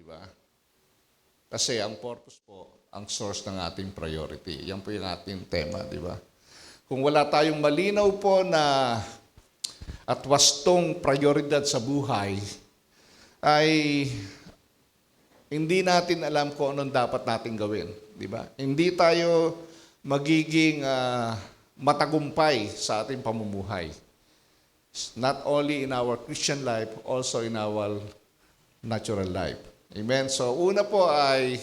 ba? Kasi ang purpose po, ang source ng ating priority. Yan po yung ating tema, di ba? Kung wala tayong malinaw po na at wastong prioridad sa buhay, ay hindi natin alam kung anong dapat natin gawin, di ba? Hindi tayo magiging matagumpay sa ating pamumuhay. Not only in our Christian life, also in our natural life. Amen? So, una po ay,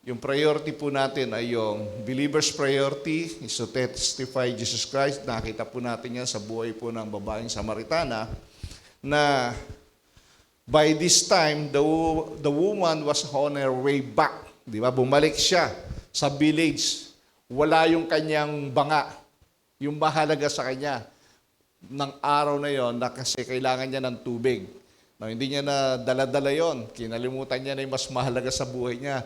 yung priority po natin ay yung believer's priority is to testify Jesus Christ. Nakita po natin yan sa buhay po ng babaeng Samaritana na by this time, the woman was on her way back. Di ba? Bumalik siya sa village. Wala yung kanyang banga. Yung mahalaga sa kanya ng araw na yon na kasi kailangan niya ng tubig. No, hindi niya na dala-dala yon. Kinalimutan niya na yung mas mahalaga sa buhay niya.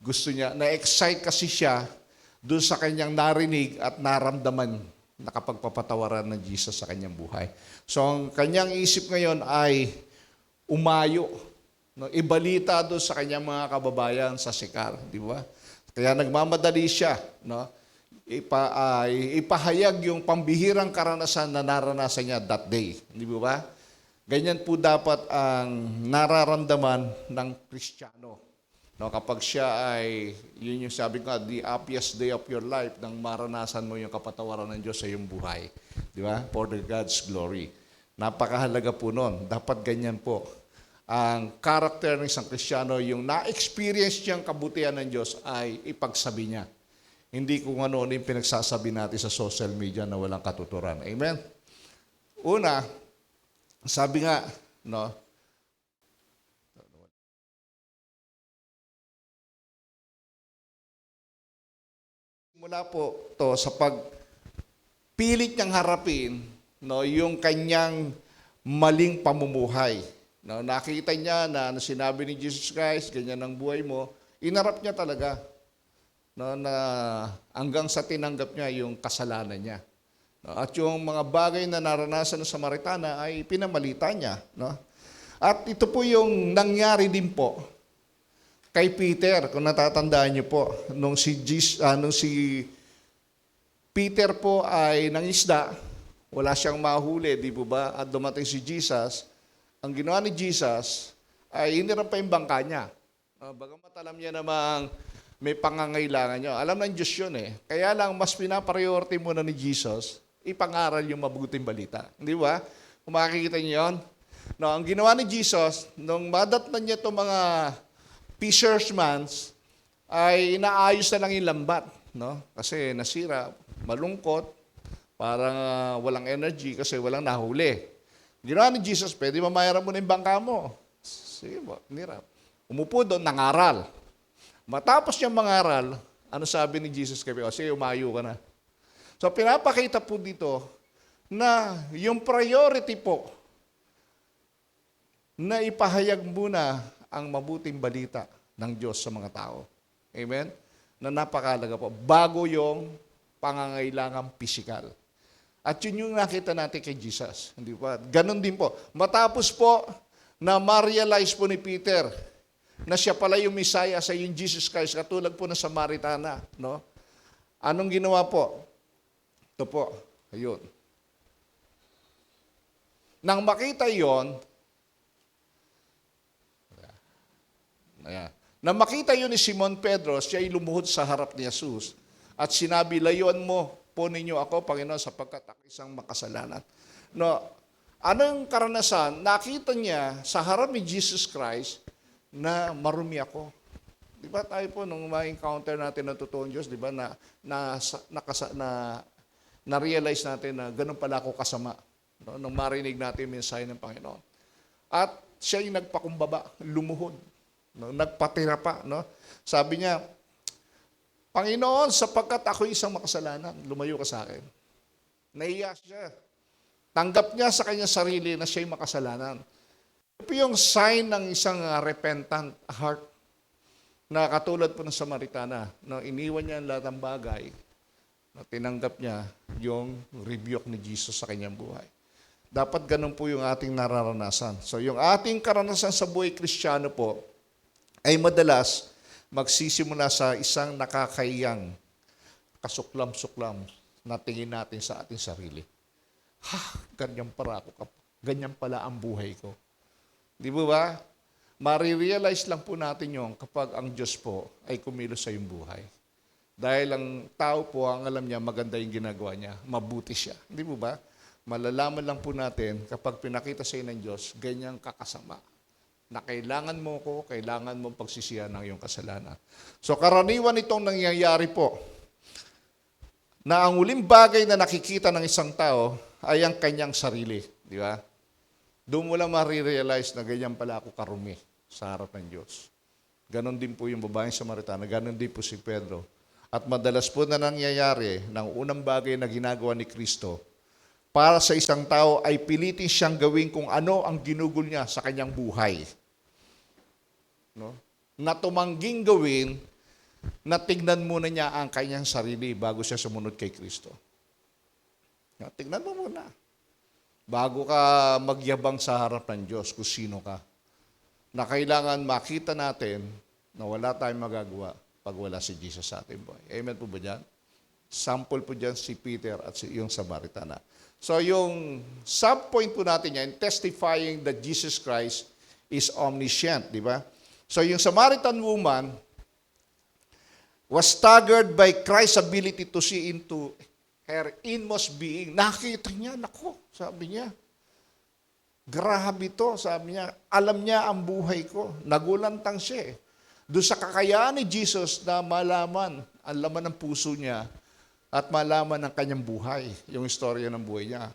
Gusto niya, na-excite kasi siya doon sa kanyang narinig at naramdaman na kapagpapatawaran ng Jesus sa kanyang buhay. So, ang kanyang isip ngayon ay umayo. No, ibalita doon sa kanyang mga kababayan sa Sicar. Di ba? Kaya nagmamadali siya. No? Ipahayag yung pambihirang karanasan na naranasan niya that day. Di ba? Ganyan po dapat ang nararamdaman ng Kristiyano. No, kapag siya ay, yun yung sabi ko, the happiest day of your life, nang maranasan mo yung kapatawaran ng Diyos sa iyong buhay. Di ba? For the God's glory. Napakahalaga po nun. Dapat ganyan po. Ang karakter ng isang Kristiyano, yung na-experience niyang kabutihan ng Diyos ay ipagsabi niya. Hindi kung ano yung pinagsasabi natin sa social media na walang katuturan. Amen? Una, sabi nga, no, mula po to sa pagpilit niyang harapin, no, yung kanyang maling pamumuhay. No, nakita niya na sinabi ni Jesus Christ, ganyan ang buhay mo, inarap niya talaga. No, na hanggang sa tinanggap niya yung kasalanan niya. No, at yung mga bagay na naranasan ng Samaritana ay pinamalita niya. No? At ito po yung nangyari din po kay Peter, kung natatandaan niyo po, nung si Peter po ay nangisda, wala siyang mahuli, di po ba? At dumating si Jesus, ang ginawa ni Jesus ay hinirap pa yung bangka niya. Bagamat alam niya namang may pangangailangan niya. Alam ng Diyos yun eh. Kaya lang, mas pinapriority muna ni Jesus, ipangaral yung mabuting balita. Di ba? Kung makikita niyo yun. No, ang ginawa ni Jesus, nung madatnan niya itong mga fishermen, ay inaayos na lang yung lambat. No? Kasi nasira, malungkot, parang walang energy kasi walang nahuli. Ginawa ni Jesus, pwede mamayaran mo na yung bangka mo. Sige po, nirap. Umupo doon, nangaral. Matapos niyang mangaral, ano sabi ni Jesus kay Peter? Sige, umayo ka na. So, pinapakita po dito na yung priority po na ipahayag muna ang mabuting balita ng Diyos sa mga tao. Amen? Na napakalaga po. Bago yung pangangailangang pisikal. At yun yung nakita natin kay Jesus. Hindi ba? Ganon din po. Matapos po na ma-realize po ni Peter na siya pala yung Messiah sa yung Jesus Christ, katulad po ng Samaritana. No? Anong ginawa po? Ito po. Ayun. Nang makita yon, nang makita yun ni Simon Pedro, siya ay lumuhod sa harap ni Jesus at sinabi, layuan mo po ninyo ako, Panginoon, sapagkat ako isang makasalanan. No, anong karanasan? Nakita niya sa harap ni Jesus Christ na marumi ako. Di ba tayo po, nung ma-encounter natin ng totoong Diyos, di ba, na-realize natin na ganun pala ako kasama. No? Nung marinig natin yung mensahe ng Panginoon. At siya yung nagpakumbaba, lumuhod. No, nagpatira pa, no? Sabi niya, Panginoon, sapagkat ako isang makasalanan, lumayo ka sa akin. Nahiya siya. Tanggap niya sa kanyang sarili na siya'y makasalanan. Ito yung sign ng isang repentant heart na katulad po ng Samaritana. No, iniwan niya ang lahat ng bagay na tinanggap niya yung rebuke ni Jesus sa kanyang buhay. Dapat ganun po yung ating nararanasan. So yung ating karanasan sa buhay Kristiyano po, ay madalas magsisimula sa isang nakakayang kasuklam-suklam na tingin natin sa ating sarili. Ganyan pala ako. Ganyan pala ang buhay ko. Di ba? Marirealize lang po natin yon kapag ang Diyos po ay kumilos sa iyong buhay. Dahil ang tao po, ang alam niya, maganda yung ginagawa niya. Mabuti siya. Di ba? Malalaman lang po natin kapag pinakita sa iyo ng Diyos, ganyang kakasama. Na kailangan mo ko, kailangan mong pagsisihan ng iyong kasalanan. So karaniwan itong nangyayari po, na ang uling bagay na nakikita ng isang tao ay ang kanyang sarili. Di ba? Doon mo lang marirealize na ganyan pala ako karumi sa harap ng Diyos. Ganon din po yung babaeng Samaritana, ganon din po si Pedro. At madalas po na nangyayari ng unang bagay na ginagawa ni Kristo para sa isang tao ay pilitin siyang gawin kung ano ang ginugol niya sa kanyang buhay. No? Na tumangging gawin na tignan muna niya ang kanyang sarili bago siya sumunod kay Kristo. Tignan mo muna. Bago ka magyabang sa harap ng Diyos kung sino ka. Na kailangan makita natin na wala tayong magagawa pag wala si Jesus sa ating buhay. Amen po ba dyan? Sample po dyan si Peter at yung Samaritana. So yung sub-point po natin yan, testifying that Jesus Christ is omniscient, di ba? So yung Samaritan woman was staggered by Christ's ability to see into her inmost being. Nakita niya, nako, sabi niya. Grabe to, sabi niya. Alam niya ang buhay ko. Nagulantang siya eh. Doon sa kakayaan ni Jesus na malaman ang laman ng puso niya at malaman ang kanyang buhay, yung istorya ng buhay niya.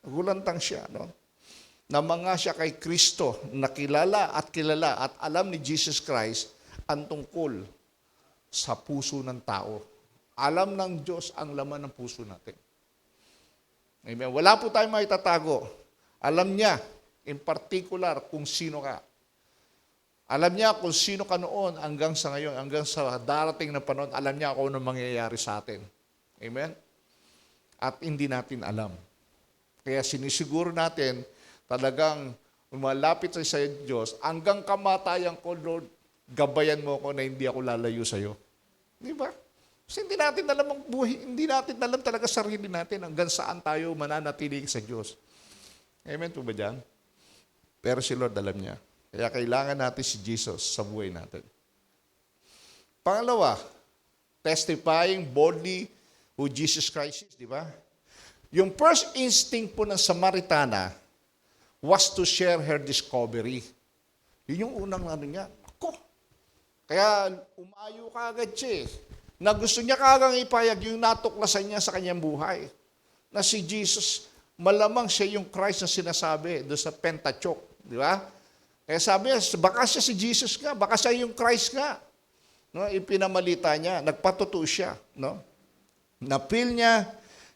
Nagulantang siya, no? Namanga siya kay Kristo, nakilala at alam ni Jesus Christ ang tungkol sa puso ng tao. Alam ng Diyos ang laman ng puso natin. Amen. Wala po tayong maitatago. Alam niya, in particular, kung sino ka. Alam niya kung sino ka noon hanggang sa ngayon, hanggang sa darating na panahon, alam niya kung ano mangyayari sa atin. Amen? At hindi natin alam. Kaya sinisiguro natin, talagang malapit sa Diyos, hanggang kamatayan ko, Lord, gabayan mo ako na hindi ako lalayo sa iyo. Di ba? Kasi hindi natin alam ang buhay, hindi natin alam talaga sarili natin hanggang saan tayo mananatili sa Diyos. Amen po ba dyan? Pero si Lord alam niya. Kaya kailangan natin si Jesus sa buhay natin. Pangalawa, testifying boldly who Jesus Christ is, di ba? Yung first instinct po ng Samaritana was to share her discovery. Yun yung unang ano niya. Ako. Kaya umayo ka agad siya eh. Na gusto niya kagang ipayag yung natuklasan niya sa kanyang buhay. Na si Jesus, malamang siya yung Christ na sinasabi doon sa Pentateuch. Di ba? Kaya sabi niya, baka siya si Jesus nga, baka siya yung Christ nga. No? Ipinamalita niya, nagpatuto siya. No? Na-feel niya,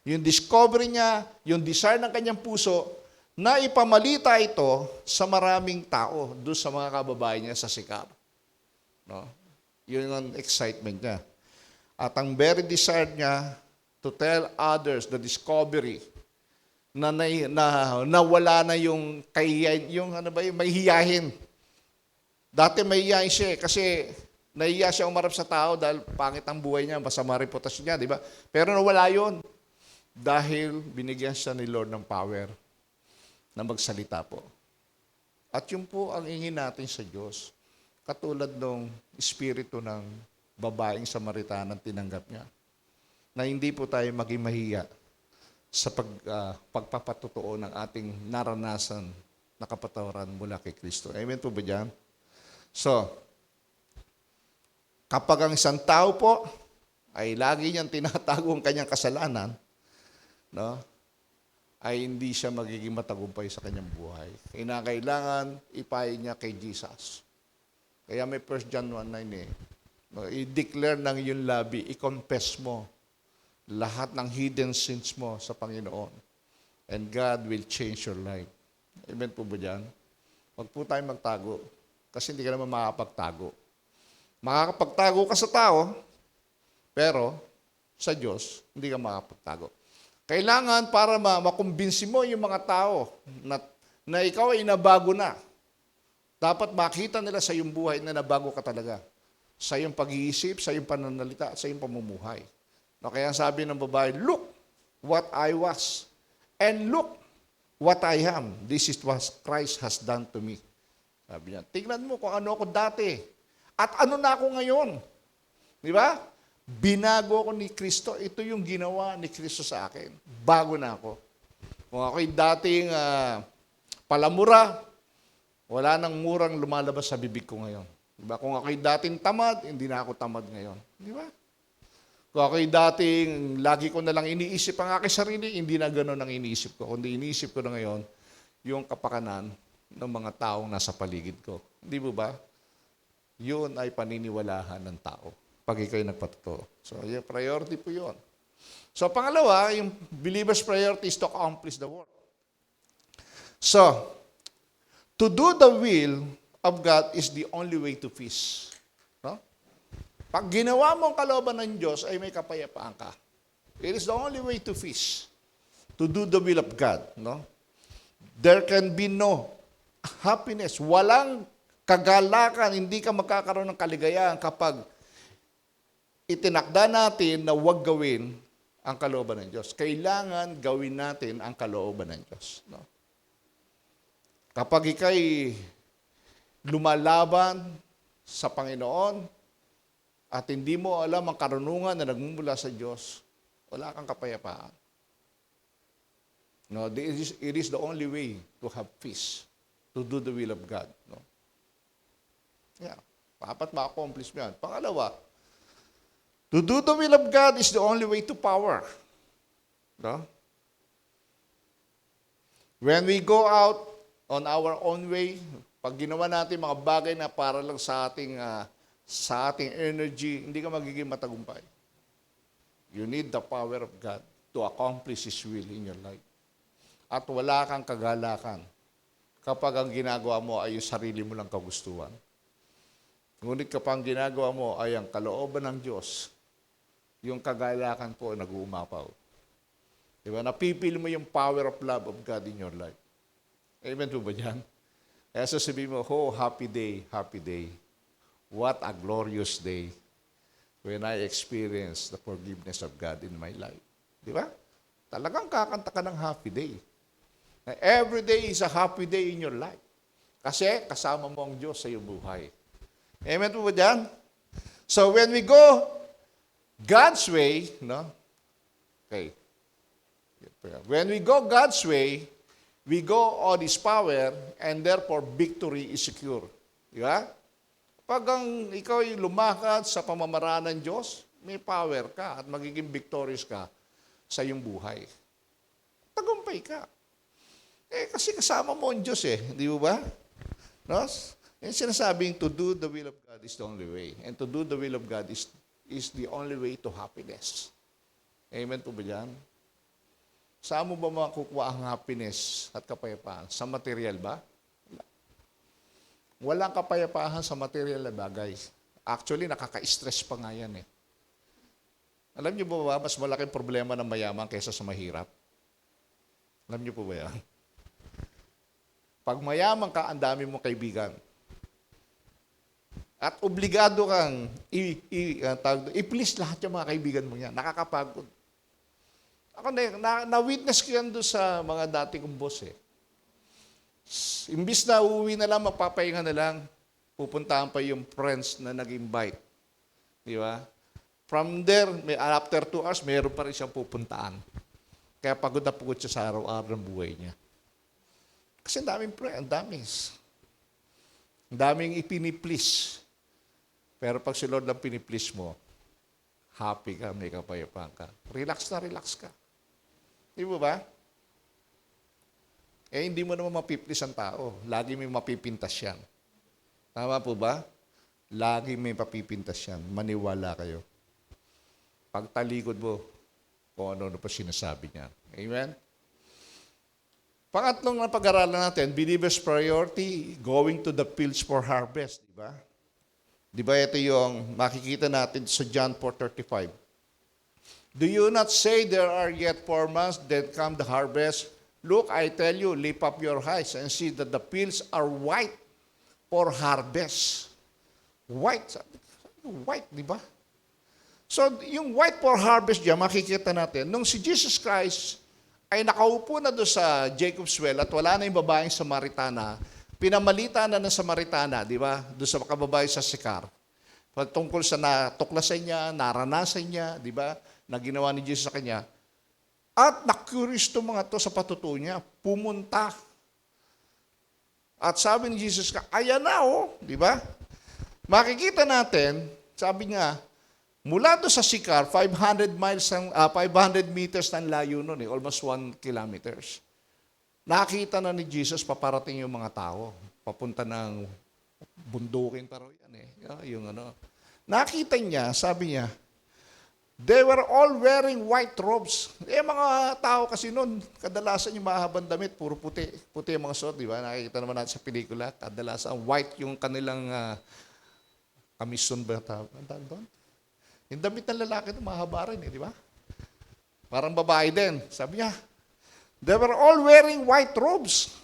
yung discovery niya, yung desire ng kanyang puso, na ipamalita ito sa maraming tao, doon sa mga kababayan niya sa Sicar. No? Yun ang excitement niya. At ang very desire niya to tell others the discovery na wala na yung kahiyahin, yung ano ba yung mahihiyahin. Dati mahihiyahin siya kasi nahihiya siya umarap sa tao dahil pangit ang buhay niya, masama reputasyon niya, di ba? Pero nawala yun dahil binigyan siya ni Lord ng power na magsalita po. At yun po ang ingin natin sa Diyos. Katulad ng espiritu ng babaeng Samaritanang tinanggap niya. Na hindi po tayo maging mahiya sa pagpapatutuo ng ating naranasan na kapatawaran mula kay Kristo. Amen po ba dyan? So, kapag ang isang tao po ay lagi niyang tinatago ang kanyang kasalanan, no, ay hindi siya magiging matagumpay sa kanyang buhay. Kailangan ipahin niya kay Jesus. Kaya may 1 John 1:9 eh. No, i-declare ng iyong labi, i-confess mo lahat ng hidden sins mo sa Panginoon. And God will change your life. Amen po ba dyan? Huwag po tayo magtago. Kasi hindi ka naman makakapagtago. Makakapagtago ka sa tao, pero sa Diyos, hindi ka makakapagtago. Kailangan para makumbinsi mo yung mga tao na ikaw ay nabago na. Dapat makita nila sa iyong buhay na nabago ka talaga. Sa iyong pag-iisip, sa iyong pananalita, at sa iyong pamumuhay. No, kaya sabi ng babae, look what I was, and look what I am. This is what Christ has done to me. Sabi niya, tingnan mo kung ano ako dati. At ano na ako ngayon. Di ba? Binago ako ni Kristo. Ito yung ginawa ni Kristo sa akin. Bago na ako. Kung ako'y dating palamura, wala nang murang lumalabas sa bibig ko ngayon. Diba? Kung ako'y dating tamad, hindi na ako tamad ngayon. Di ba? Kung ako'y dating lagi ko na lang iniisip ang aking sarili, hindi na gano'n ang iniisip ko. Kundi iniisip ko na ngayon yung kapakanan ng mga taong nasa paligid ko. Di ba? Yun ay paniniwalahan ng tao pag ikaw'y nagpatotoo. So, yung priority po yun. So, pangalawa, yung believer's priority is to accomplish the work. So, to do the will of God is the only way to peace. No? Pag ginawa mo ang kalooban ng Diyos, ay may kapayapaan ka. It is the only way to peace. To do the will of God. No? There can be no happiness. Walang kagalakan, hindi ka magkakaroon ng kaligayahan kapag itinakda natin na huwag gawin ang kalooban ng Diyos. Kailangan gawin natin ang kalooban ng Diyos. No? Kapag ikay lumalaban sa Panginoon at hindi mo alam ang karunungan na nagmumula sa Diyos, wala kang kapayapaan. No, it is the only way to have peace, to do the will of God. No? Yeah. Dapat ma-accomplish mo yan. Pangalawa, to do the will of God is the only way to power. No? When we go out on our own way, pag ginawa natin mga bagay na para lang sa ating energy, hindi ka magiging matagumpay. You need the power of God to accomplish His will in your life. At wala kang kagalakan kapag ang ginagawa mo ay yung sarili mo lang kagustuhan. Ngunit kapag ang ginagawa mo ay ang kalooban ng Diyos, yung kagalakan po nag-uumapaw. Diba? Napipili mo yung power of love of God in your life. Amen po ba dyan? Kaya sasabihin mo, oh, happy day, happy day. What a glorious day when I experience the forgiveness of God in my life. Di ba? Talagang kakanta ka ng happy day. Every day is a happy day in your life. Kasi kasama mo ang Diyos sa iyong buhay. Amen po ba dyan? So when we go God's way, no? Okay. When we go God's way, we go on His power, and therefore victory is secure. Di ba? Pag ikaw ay lumakad sa pamamaraan ng Diyos, may power ka at magiging victorious ka sa iyong buhay. Tagumpay ka. Kasi kasama mo ang Diyos di ba? No? Yung sinasabing to do the will of God is the only way. And to do the will of God is the only way to happiness. Amen po ba dyan? Saan mo ba makukuha ang happiness at kapayapaan? Sa material ba? Walang kapayapaan sa material na bagay. Actually, nakaka-stress pa nga yan Alam niyo ba, mas malaking problema ng mayaman kaysa sa mahirap? Alam niyo po ba yan? Pag mayaman ka, ang dami mong kaibigan. At obligado kang i-please lahat yung mga kaibigan mo yan. Nakakapagod. Ako na-witness ko yan doon sa mga dati kong boss Imbis na uuwi na lang, magpapahinga na lang, pupuntahan pa yung friends na nag-invite. Di ba? From there, after 2 hours, mayroon pa rin siyang pupuntaan. Kaya pagod na pagod siya sa araw-araw ng buhay niya. Kasi ang daming ipiniplease. Pero pag si Lord lang piniplease mo, happy ka, may kapayapaan ka. Relax ka. Di ba? Hindi mo naman mapiplease ang tao. Lagi may mapipintas yan. Tama po ba? Lagi may mapipintas yan. Maniwala kayo. Pagtalikod mo, kung ano pa sinasabi niya. Amen? Pangatlong na pag-aralan natin, believer's priority, going to the fields for harvest. Diba? Diba ito yung makikita natin sa John 4:35. Do you not say there are yet 4 months, then come the harvest? Look, I tell you, lift up your eyes and see that the fields are white for harvest. White. White, di ba? So, yung white for harvest diyan, makikita natin, nung si Jesus Christ ay nakaupo na doon sa Jacob's Well at wala na yung babaeng Samaritana, pinamalita na ng Samaritana, di ba? Doon sa kababae sa Sicar. Tungkol sa natuklasan niya, naranasan niya, di ba? Na ginawa ni Jesus sa kanya. At na-curious itong mga to sa patutuo niya, pumunta. At sabi ni Jesus, ayan na di ba? Makikita natin, sabi nga, mula doon sa Sicar, 500 meters ng layo nun, almost 1 kilometers. Nakita na ni Jesus, paparating yung mga tao. Papunta ng bundukin pa raw yan Nakita niya, sabi niya, they were all wearing white robes. Mga tao kasi noon, kadalasan yung mahabang damit, puro puti. Puti yung mga suot, di ba? Nakikita naman natin sa pelikula, kadalasan white yung kanilang kamison ba tawag doon? Yung damit ng lalaki ito, mahaba rin, di ba? Parang babae din. Sabi niya, they were all wearing white robes.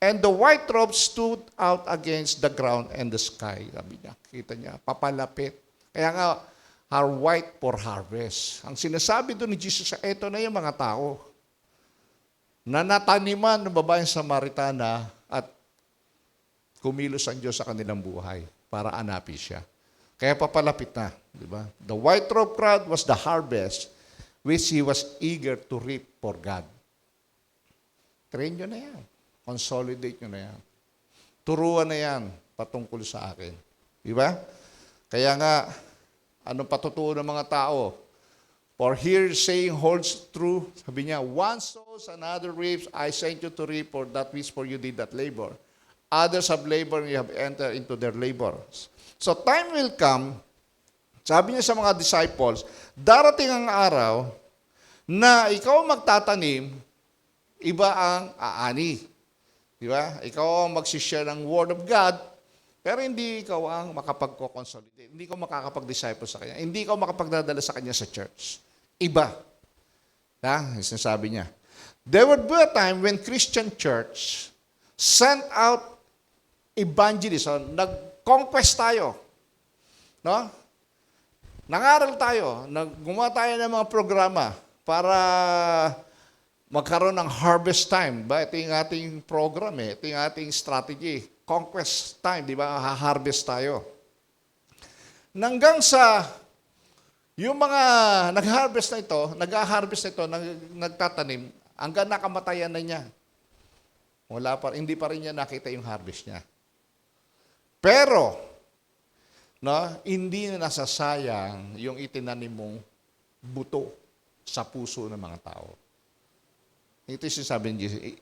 And the white robes stood out against the ground and the sky. Sabi niya, kita niya, papalapit. Kaya nga, are white for harvest. Ang sinasabi doon ni Jesus, eto na yung mga tao na nataniman ng babaeng Samaritana at kumilos ang Diyos sa kanilang buhay para hanapin siya. Kaya papalapit na, di ba? The white robe crowd was the harvest which he was eager to reap for God. Train nyo na yan. Consolidate nyo na yan. Turuan na yan patungkol sa akin. Di ba? Kaya nga, anong patutuo ng mga tao? For here saying holds true. Sabi niya, one sows, another reaps. I sent you to reap for that which for you did not labor. Others have labored, and you have entered into their labors. So time will come, sabi niya sa mga disciples, darating ang araw na ikaw magtatanim, iba ang aani. Di ba? Ikaw ang magsishare ng Word of God, pero hindi ikaw ang makapag-consolidate. Hindi ka makakapag-disciple sa kanya. Hindi ka makapagdadala sa kanya sa church. Iba. Sinasabi niya. There would be a time when Christian church sent out evangelists. So, nag-conquest tayo. No? Nangaral tayo. Gumawa tayo ng mga programa para magkaroon ng harvest time. Ito yung ating program Ito yung ating strategy. Conquest time, di ba? Ha-harvest tayo. Nanggang sa yung mga nag-harvest na ito, nagtatanim, hanggang nakamatayan na niya. Hindi pa rin niya nakita yung harvest niya. Pero, hindi na nasasayang yung itinanim mong buto sa puso ng mga tao. Ito yung sabi ni Jesus.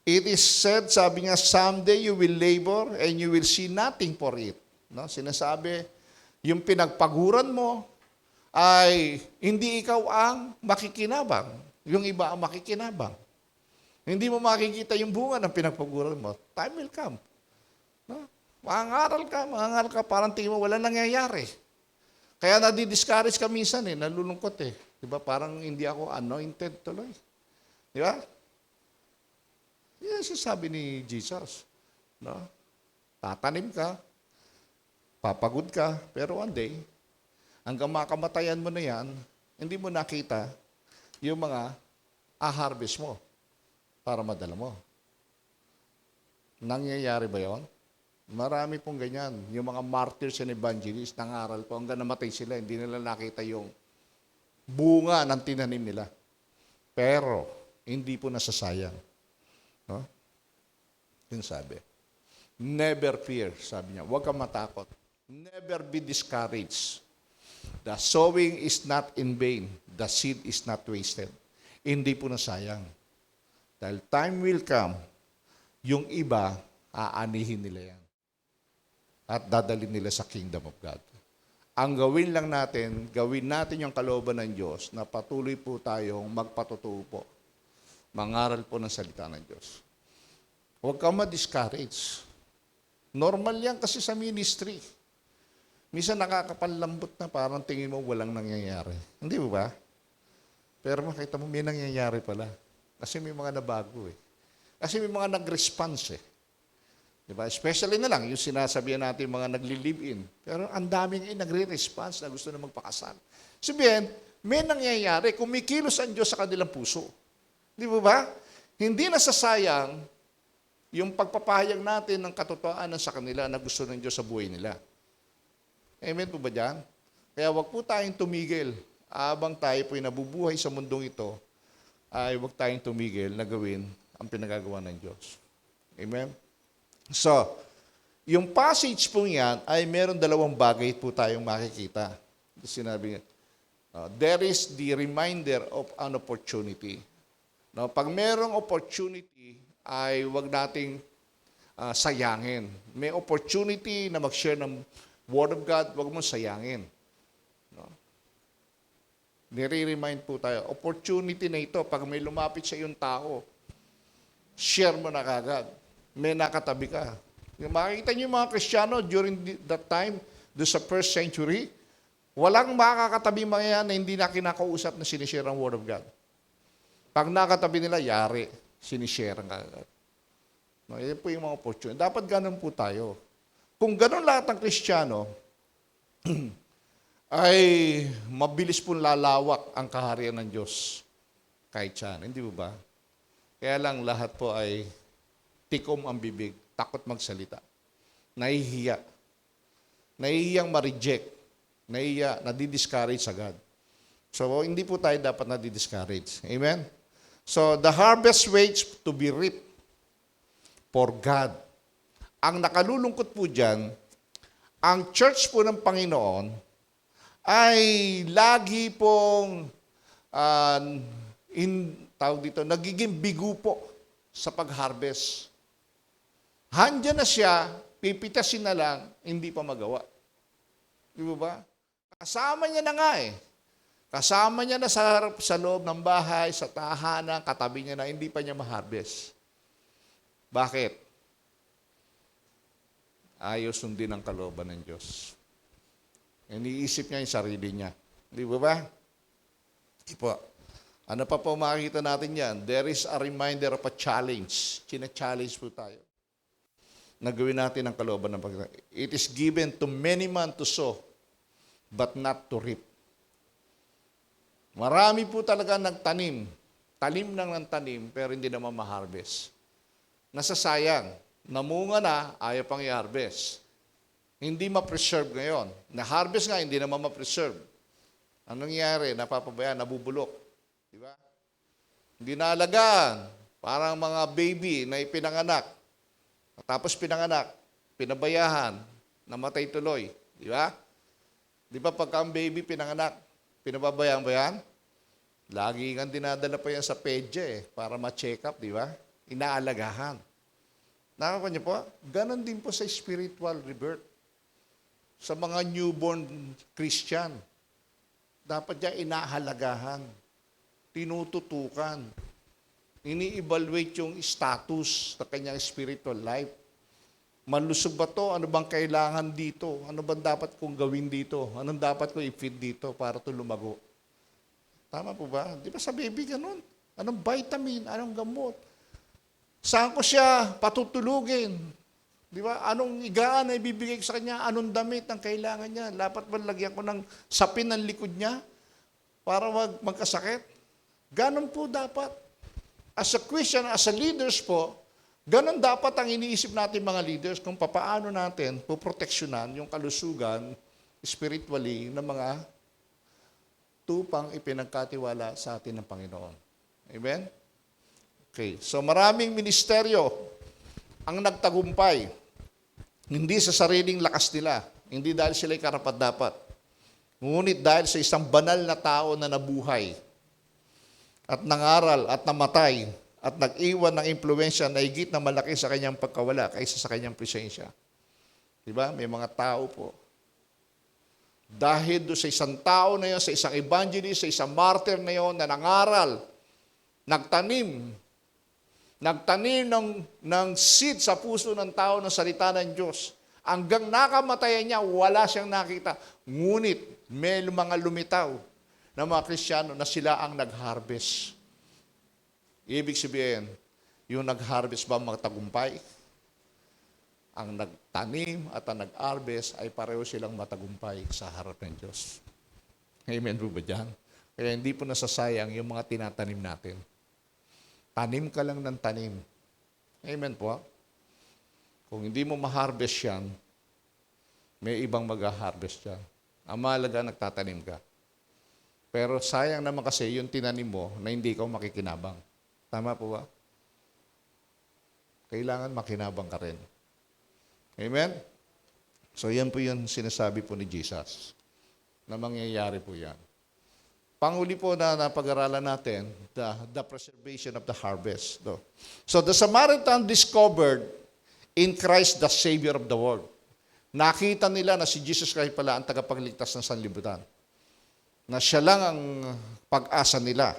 It is said, sabi nga, someday you will labor and you will see nothing for it. Sinasabi, yung pinagpaguran mo ay hindi ikaw ang makikinabang. Yung iba ang makikinabang. Hindi mo makikita yung bunga ng pinagpaguran mo. Time will come. Mangangaral ka, parang tingin mo wala nangyayari. Kaya nadi-discourage ka minsan nalulungkot Diba? Parang hindi ako anointed tuloy. Diba? Yan sabi ni Jesus. Tatanim ka, papagod ka, pero one day, hanggang makamatayan mo na yan, hindi mo nakita yung mga harvest mo para madala mo. Nangyayari ba yon? Marami pong ganyan. Yung mga martyrs and evangelists, nangaral po, hanggang namatay sila, hindi nila nakita yung bunga ng tinanim nila. Pero, hindi po nasasayang. Yun sabi. Never fear, sabi niya. Huwag kang matakot. Never be discouraged. The sowing is not in vain. The seed is not wasted. Hindi po nasayang. Dahil time will come, yung iba, aanihin nila yan. At dadalhin nila sa kingdom of God. Ang gawin lang natin, gawin natin yung kalooban ng Diyos na patuloy po tayong magpatutuo po. Mangaral po ng salita ng Diyos. Huwag kang ma-discourage. Normal yan kasi sa ministry. Minsan nakakapanlambot na parang tingin mo walang nangyayari. Hindi ba? Pero makita mo may nangyayari pala. Kasi may mga nabago Kasi may mga nag-response Diba? Especially na lang, yung sinasabihan natin mga nagli-live-in. Pero ang daming nagre-response na gusto na magpakasal. Sabihin, may nangyayari, kumikilos ang Diyos sa kanilang puso. Di ba? Hindi nasasayang yung pagpapahayag natin ng katotohanan sa kanila na gusto ng Diyos sa buhay nila. Amen po ba dyan? Kaya wag po tayong tumigil. Habang tayo po'y nabubuhay sa mundong ito, ay wag tayong tumigil na gawin ang pinagagawa ng Diyos. Amen? So, yung passage po yan ay meron dalawang bagay po tayong makikita. Sinabi nga, there is the reminder of an opportunity. No, pag merong opportunity, ay wag nating sayangin. May opportunity na mag-share ng Word of God, wag mong sayangin. No? Nire-remind po tayo, opportunity na ito, pag may lumapit sa iyong tao, share mo na kagad. May nakatabi ka. Makikita niyo yung mga Kristiyano during that time, do sa first century, walang makakatabi mga yan na hindi na kinakausap na sinishare ang Word of God. Pag nakatabi nila, yari, sinishare ang kagad. No, yan po yung mga opportunity. Dapat ganun po tayo. Kung ganun lahat ng Kristiyano, ay mabilis pong lalawak ang kaharian ng Diyos. Kahit siyan, hindi ba ba? Kaya lang lahat po ay tikom ang bibig, takot magsalita. Nahihiya. Nahihiyang ma-reject. Nahihiya, nadi-discourage agad. So, hindi po tayo dapat nadi-discourage. Amen? So, the harvest waits to be reaped for God. Ang nakalulungkot po dyan, ang church po ng Panginoon ay lagi pong nagiging bigo po sa pag-harvest. Handyan na siya, pipitasin na lang, hindi pa magawa. Di ba? Kasama niya na nga eh. Kasama niya na sa loob ng bahay, sa tahanan, katabi niya na, hindi pa niya ma-harvest. Bakit? Ayaw sundin ang kalooban ng Diyos. Iniisip niya yung sarili niya. Di ba? Ipo. Ano pa po makikita natin yan? There is a reminder of a challenge. China-challenge po tayo. Nagawin natin ang kalooban ng Panginoon. It is given to many man to sow, but not to reap. Marami po talaga nagtanim. Tanim lang ng tanim, pero hindi naman ma-harvest. Nasasayang. Namunga na, ayaw pang i-harvest. Hindi ma-preserve ngayon. Na-harvest nga, hindi naman ma-preserve. Anong nangyayari? Napapabayaan, nabubulok. Di ba? Hindi naalagaan. Parang mga baby na ipinanganak. Tapos pinanganak, pinabayahan, namatay tuloy. Di ba? Di ba pagka ang baby pinanganak, pinababayaan ba yan? Lagi kang dinadala pa yan sa pedya para ma-check up, di ba? Inaalagahan. Nakakita niyo po? Ganon din po sa spiritual rebirth. Sa mga newborn Christian, dapat niya inahalagahan, tinututukan, ini-evaluate yung status ng kanyang spiritual life. Malusog ba to? Ano bang kailangan dito? Ano bang dapat kong gawin dito? Anong dapat ko i-feed dito para to lumago? Tama po ba? Di ba sa baby ganun? Anong vitamin? Anong gamot? Saan ko siya patutulugin? Di ba? Anong igaan na ibibigay ko sa kanya? Anong damit ang kailangan niya? Dapat ba lagyan ko ng sapin ng likod niya para magkasakit? Ganon po dapat. As a Christian, as a leaders po, ganon dapat ang iniisip natin mga leaders kung papaano natin poproteksyonan yung kalusugan spiritually ng mga tupang ipinagkatiwala sa atin ng Panginoon. Amen? Okay. So maraming ministeryo ang nagtagumpay. Hindi sa sariling lakas nila. Hindi dahil sila'y karapat-dapat. Ngunit dahil sa isang banal na tao na nabuhay at nangaral at namatay at nag-iwan ng impluensya na higit na malaki sa kanyang pagkawala kaysa sa kanyang presensya. Diba? May mga tao po. Dahil doon sa isang tao na yun, sa isang evangelist, sa isang martyr na yun na nangaral, nagtanim ng seed sa puso ng tao ng salita ng Diyos. Hanggang nakamatayan niya, wala siyang nakita. Ngunit may mga lumitaw na mga Kristiyano na sila ang nag-harvest. Ibig sabihin, yung nag-harvest ba magtagumpay? ang nagtanim at ang nag-harvest ay pareho silang matagumpay sa harap ng Diyos. Amen po ba dyan? Kaya hindi po nasasayang yung mga tinatanim natin. Tanim ka lang ng tanim. Amen po. Kung hindi mo ma-harvest yan, may ibang mag-harvest yan. Ang mahalaga, nagtatanim ka. Pero sayang naman kasi yung tinanim mo na hindi ka makikinabang. Tama po ba? Kailangan makinabang ka rin. Amen? So yan po yung sinasabi po ni Jesus na mangyayari po yan. Panghuli po na napag-aralan natin, the preservation of the harvest. So the Samaritan discovered in Christ the Savior of the world. Nakita nila na si Jesus Christ pala ang tagapagligtas ng sanlibutan. Na siya lang ang pag-asa nila.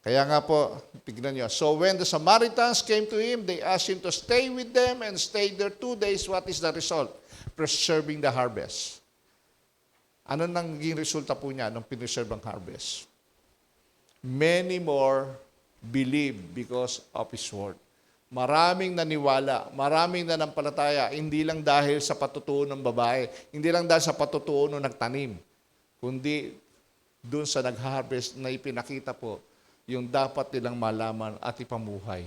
Kaya nga po, tignan nyo. So when the Samaritans came to him, they asked him to stay with them and stay there 2 days. What is the result? Preserving the harvest. Ano nang naging resulta po niya nung pineserve ang harvest? Many more believe because of His word. Maraming naniwala, maraming nanampalataya, hindi lang dahil sa patutuo ng babae, hindi lang dahil sa patutuo ng nagtanim, kundi doon sa nag-harvest na ipinakita po yung dapat nilang malaman at ipamuhay.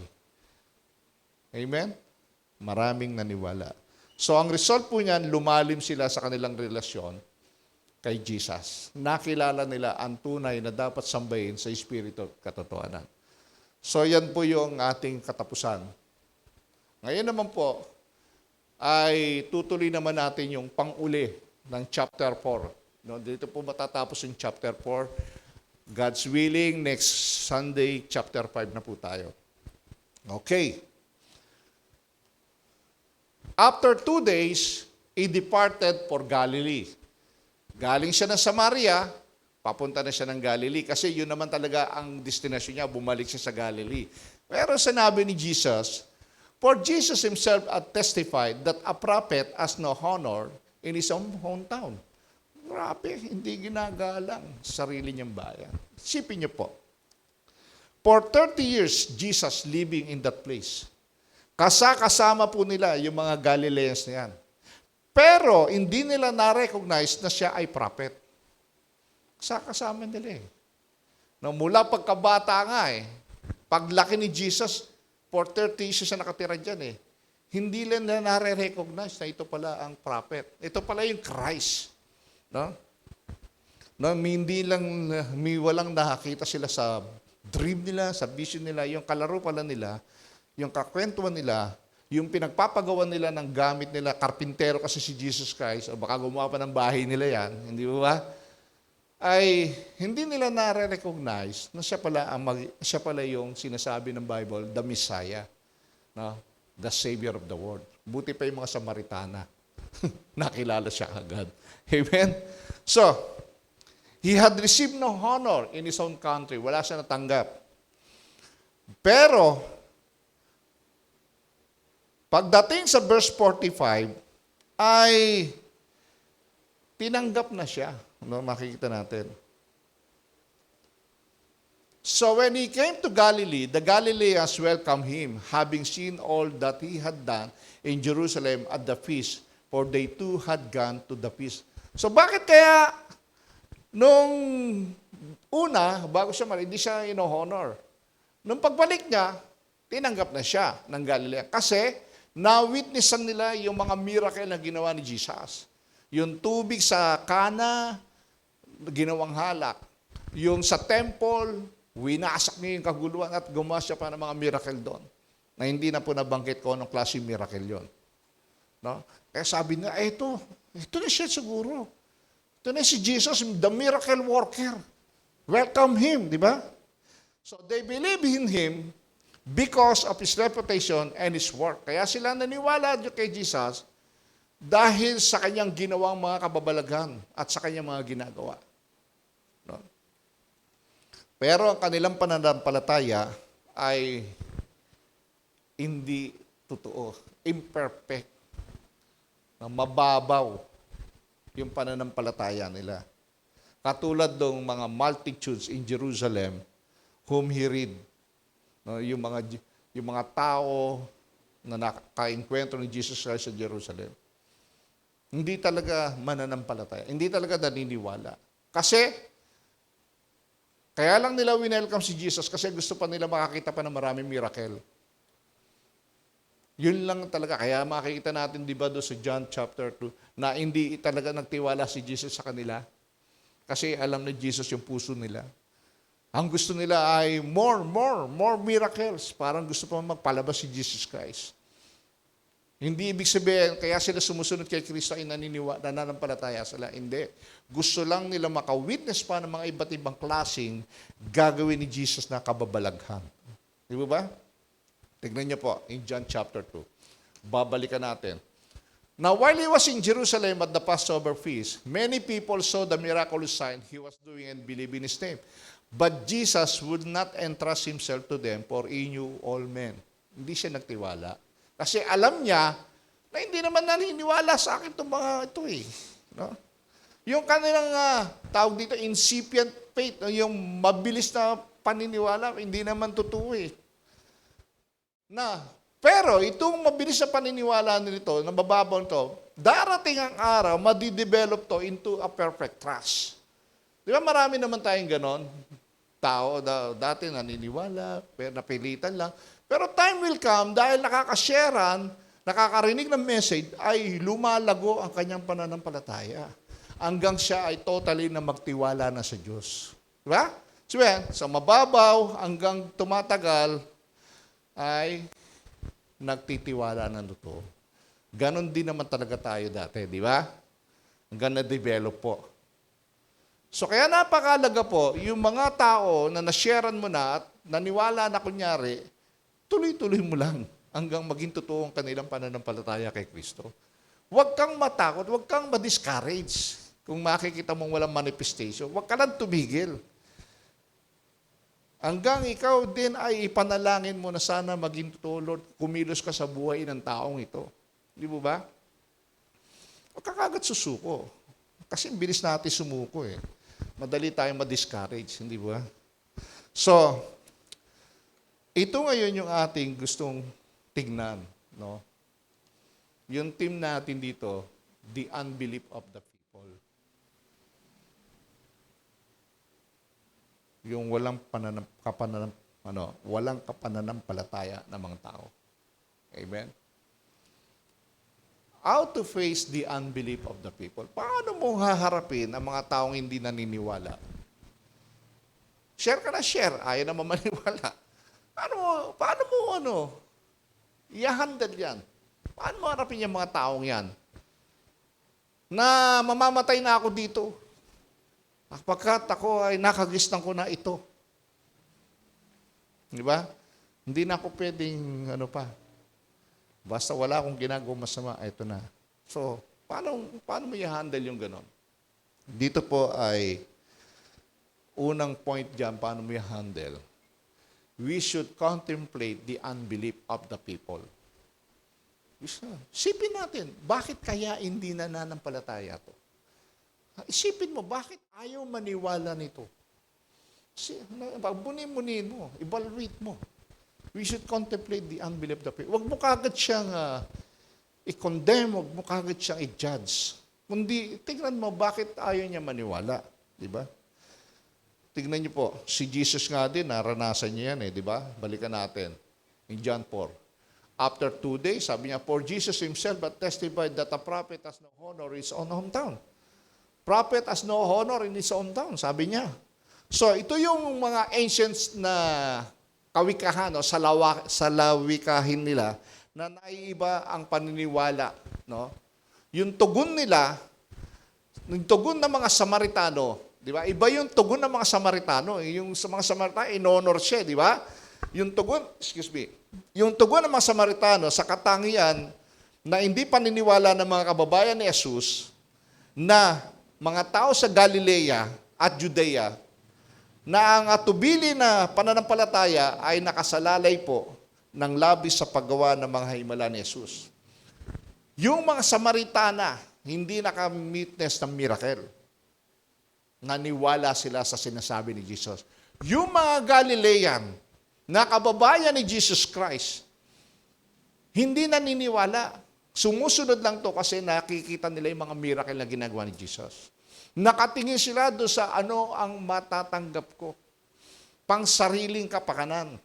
Amen? Maraming naniwala. So ang result po niyan, lumalim sila sa kanilang relasyon kay Jesus. Nakilala nila ang tunay na dapat sambahin sa Espiritu at katotohanan. So yan po yung ating katapusan. Ngayon naman po, ay tutuloy naman natin yung pang-uli ng chapter 4. No, dito po matatapos yung chapter 4. God's willing, next Sunday, chapter 5 na po tayo. Okay. After 2 days, he departed for Galilee. Galing siya ng Samaria, papunta na siya ng Galilee kasi yun naman talaga ang destinasyon niya, bumalik siya sa Galilee. Pero sinabi ni Jesus, for Jesus himself had testified that a prophet has no honor in his own hometown. Grabe, hindi ginagalang sarili niyang bayan. Isipin niyo po, for 30 years, Jesus living in that place. Kasama po nila yung mga Galileans na yan. Pero hindi nila na-recognize na siya ay prophet. Kasama nila eh. No, mula pagkabata nga eh, paglaki ni Jesus, for 30 years siya nakatira dyan eh. Hindi nila na-recognize na ito pala ang prophet. Ito pala yung Christ. No? No, hindi lang, walang nakakita sila sa dream nila, sa vision nila, yung kalaro pala nila, yung kakwentuhan nila, yung pinagpapagawa nila ng gamit nila, karpintero kasi si Jesus Christ, o baka gumawa pa ng bahay nila yan, hindi ba? Ay hindi nila na-recognize na siya pala yung sinasabi ng Bible, the Messiah, no? The Savior of the world. Buti pa yung mga Samaritana. Nakilala siya agad. Amen? So, he had received no honor in his own country. Wala siya natanggap. Pero, pagdating sa verse 45, ay tinanggap na siya. No, makikita natin. So when he came to Galilee, the Galileans welcomed him, having seen all that he had done in Jerusalem at the feast, for they too had gone to the feast. So bakit kaya nung una, bago siya hindi siya ino-honor? Nung pagbalik niya, tinanggap na siya ng Galilea. Kasi na-witnessan nila yung mga miracle na ginawa ni Jesus. Yung tubig sa Kana, ginawang halak. Yung sa temple, winasak niya yung kaguluhan at gumawa siya pa ng mga miracle doon. Na hindi na po nabanggit ko anong klase miracle yon. No? Kaya sabi niya, ito na siya siguro. Ito na si Jesus, the miracle worker. Welcome him, di ba? So they believe in him because of his reputation and his work. Kaya sila naniwala kay Jesus dahil sa kanyang ginawang mga kababalaghan at sa kanyang mga ginagawa. No? Pero ang kanilang pananampalataya ay hindi totoo, imperfect, mababaw yung pananampalataya nila. Katulad ng mga multitudes in Jerusalem whom he read. No, yung mga tao na nakaenkwentro ni Jesus Christ sa Jerusalem, hindi talaga mananampalataya. Hindi talaga naniniwala. Kasi, kaya lang nila winelcome si Jesus kasi gusto pa nila makakita pa ng maraming miracle. Yun lang talaga. Kaya makikita natin, di ba, doon sa John chapter 2, na hindi talaga nagtiwala si Jesus sa kanila. Kasi alam ni Jesus yung puso nila. Ang gusto nila ay more miracles. Parang gusto pa magpalabas si Jesus Christ. Hindi ibig sabihin, kaya sila sumusunod kay Kristo ay nananampalataya sila. Hindi. Gusto lang nila maka-witness pa ng mga iba't ibang klaseng gagawin ni Jesus na kababalaghan. Di ba? Tignan niyo po, in John chapter 2. Babalikan natin. Now, while he was in Jerusalem at the Passover feast, many people saw the miraculous sign he was doing and believed in his name. But Jesus would not entrust himself to them, for he knew all men. Hindi siya nagtiwala. Kasi alam niya na hindi naman naniniwala sa akin itong mga ito eh. No? Yung kanilang tawag dito, incipient faith, yung mabilis na paniniwala, hindi naman totoo eh. Pero itong mabilis na paniniwala nito, na mababaw nito, darating ang araw, madidevelop to into a perfect trust. Di ba marami naman tayong ganon? Tao, dati naniniwala, pero napilitan lang. Pero time will come, dahil nakakasharean, nakakarinig ng message, ay lumalago ang kanyang pananampalataya. Hanggang siya ay totally na magtiwala na sa Diyos. Di ba? So yan, sa mababaw hanggang tumatagal, ay nagtitiwala na totoo. Ganon din naman talaga tayo dati, di ba? Hanggang na-develop po. So kaya napakalaga po, yung mga tao na nasharean mo na at naniwala na kunyari, tuloy-tuloy mo lang hanggang maging totoo ang kanilang pananampalataya kay Kristo. Huwag kang matakot, huwag kang ma-discourage kung makikita mong walang manifestation. Huwag ka lang tumigil. Hanggang ikaw din ay ipanalangin mo na sana maging totoo, Lord, kumilos ka sa buhay ng taong ito. Di mo ba? Huwag ka kagad susuko. Kasi bilis natin sumuko eh. Madali tayong ma-discourage, hindi ba? So, ito ngayon yung ating gustong tignan, no? Yung team natin dito, the unbelief of the people. Yung walang kapananampalataya ng mga tao. Amen? How to face the unbelief of the people. Paano mo haharapin ang mga taong hindi naniniwala? Share ka na share. Ayaw na mamaniwala. Paano mo i-handle yan? Paano mo harapin yung mga taong yan? Na mamamatay na ako dito. Pagkat ako ay nakagistan ko na ito. Di ba? Hindi na ako pwedeng Basta wala akong ginagawa masama, ito na. So, paano mo i-handle yung ganon? Dito po ay unang point dyan, paano mo i-handle. We should contemplate the unbelief of the people. Isipin natin, bakit kaya hindi nananampalataya to? Isipin mo, bakit ayaw maniwala nito? Bunin mo, evaluate mo. We should contemplate the unbelief of the people. Huwag mo kagad siyang i-condemn, huwag mo kagad siyang i-judge. Kundi, tingnan mo, bakit ayaw niya maniwala? Di ba? Tignan niyo po, si Jesus nga din, naranasan niya yan di ba? Balikan natin. In John 4. After 2 days, sabi niya, for Jesus himself but testified that a prophet has no honor in his own hometown. Prophet has no honor in his own town, sabi niya. So, ito yung mga ancients na kawikahan o salawikahin nila na naiiba ang paniniwala. No? Yung tugon nila, yung tugon ng mga Samaritano, di ba? Iba yung tugon ng mga Samaritano. Yung sa mga Samaritano, in-honor siya, di ba? Yung tugon ng mga Samaritano sa katangian na hindi paniniwala ng mga kababayan ni Jesus na mga tao sa Galilea at Judea na ang atubili na pananampalataya ay nakasalalay po ng labis sa paggawa ng mga himala ni Jesus. Yung mga Samaritana, hindi nakamit-ness ng miracle. Naniwala sila sa sinasabi ni Jesus. Yung mga Galilean na kababayan ni Jesus Christ, Hindi naniniwala. Sumusunod lang to kasi nakikita nila yung mga miracle na ginagawa ni Jesus. Nakatingin sila doon sa ano ang matatanggap ko. Pang sariling kapakanan.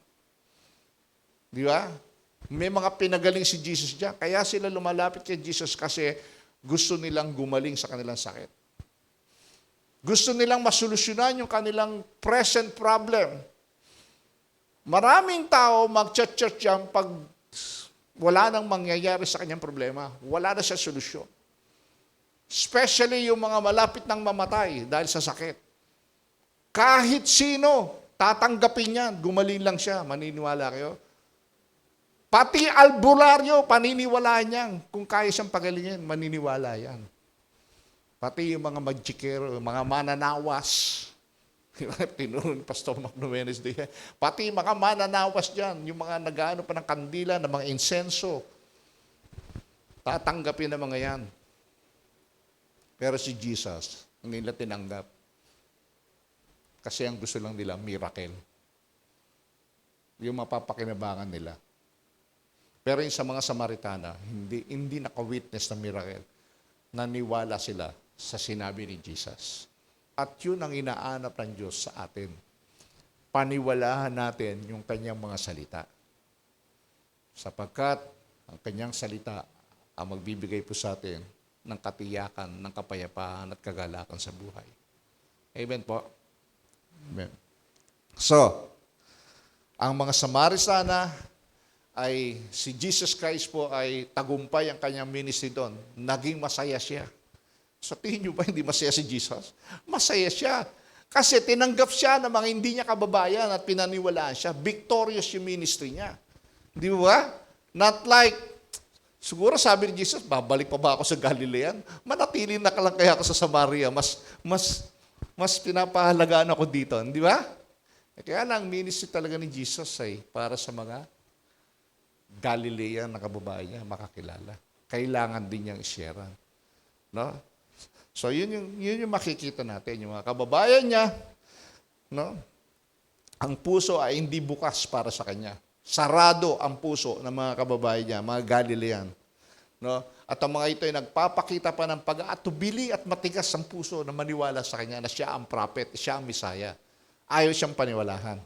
Di ba? May mga pinagaling si Jesus diyan. Kaya sila lumalapit kay Jesus kasi gusto nilang gumaling sa kanilang sakit. Gusto nilang masolusyonan yung kanilang present problem. Maraming tao mag-church yan pag wala nang mangyayari sa kanyang problema. Wala na siya solusyon. Especially yung mga malapit nang mamatay dahil sa sakit. Kahit sino, tatanggapin yan. Gumaling lang siya. Maniniwala kayo? Pati albularyo, paniniwalaan yan. Kung kaya siyang pagalingin, maniniwala yan. Pati yung mga magikero, mga mananawas. Tinuro ni Pastor Mac Wednesday. Pati mga mananawas dyan, yung mga nag-ano pa ng kandila, ng mga insenso. Tatanggapin na mga yan. Pero si Jesus, hindi nila tinanggap. Kasi ang gusto lang nila, miracle. Yung mapapakinabangan nila. Pero yung sa mga Samaritana, hindi naka-witness ng miracle. Naniwala sila sa sinabi ni Jesus. At yun ang inaanap ng Diyos sa atin. Paniwalaan natin yung kanyang mga salita. Sapagkat ang kanyang salita ang magbibigay po sa atin ng katiyakan, ng kapayapaan at kagalakan sa buhay. Amen po? Amen. So, ang mga Samaritana ay si Jesus Christ po ay tagumpay ang kanyang ministry doon. Naging masaya siya. So tingin nyo ba hindi masaya si Jesus? Masaya siya. Kasi tinanggap siya ng mga hindi niya kababayan at pinaniwalaan siya. Victorious yung ministry niya. Di ba? Not like, siguro sabi ni Jesus, babalik pa ba ako sa Galilean? Manatili na lang kaya ako sa Samaria. Mas pinapahalagaan ako dito. Di ba? Kaya lang, ministry talaga ni Jesus ay para sa mga Galilean na kababayan niya makakilala. Kailangan din niyang i-share. No? So, yun yung makikita natin. Yung mga kababayan niya, no? Ang puso ay hindi bukas para sa kanya. Sarado ang puso ng mga kababayan niya, mga Galilean. No? At ang mga ito ay nagpapakita pa ng pag-aatubili at matigas ang puso na maniwala sa kanya na siya ang prophet, siya ang Misaya. Ayaw siyang paniwalahan.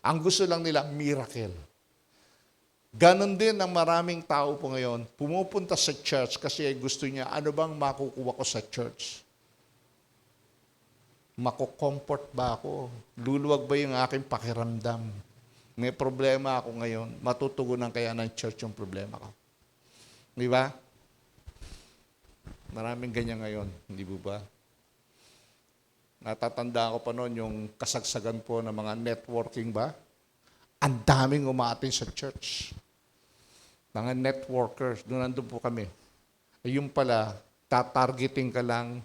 Ang gusto lang nila, miracle. Ganon din ang maraming tao po ngayon, pumupunta sa church kasi gusto niya, ano bang makukuha ko sa church? Makukomfort ba ako? Luluwag ba yung aking pakiramdam? May problema ako ngayon, matutugunan kaya ng church yung problema ko. Di ba? Maraming ganyan ngayon, hindi ba? Natatanda ko pa noon yung kasagsagan po ng mga networking ba? Ang daming umaating sa church. Mga networkers, doon nandun po kami. Ayun pala, tatargeting ka lang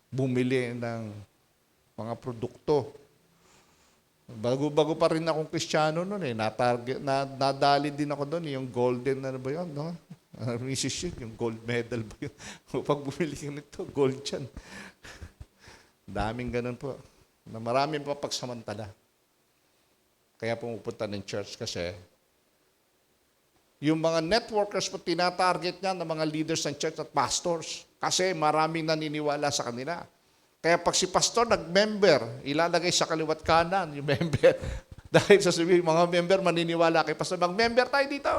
bumili ng mga produkto. Bago pa rin akong Kristiyano noon eh. Nadali din ako doon, yung golden, ano ba yun, no? Mrs. yung gold medal ba yun? Pag bumili ka nito, gold yan. Daming ganun po. Na maraming pa pagsamantala. Kaya pumupunta ng church kasi yung mga networkers po tinatarget niya ng mga leaders ng church at pastors kasi maraming naniniwala sa kanila. Kaya pag si pastor nag-member, ilalagay sa kaliwat kanan yung member. Dahil sasabihin, mga member maniniwala kay pastor, mag-member tayo dito.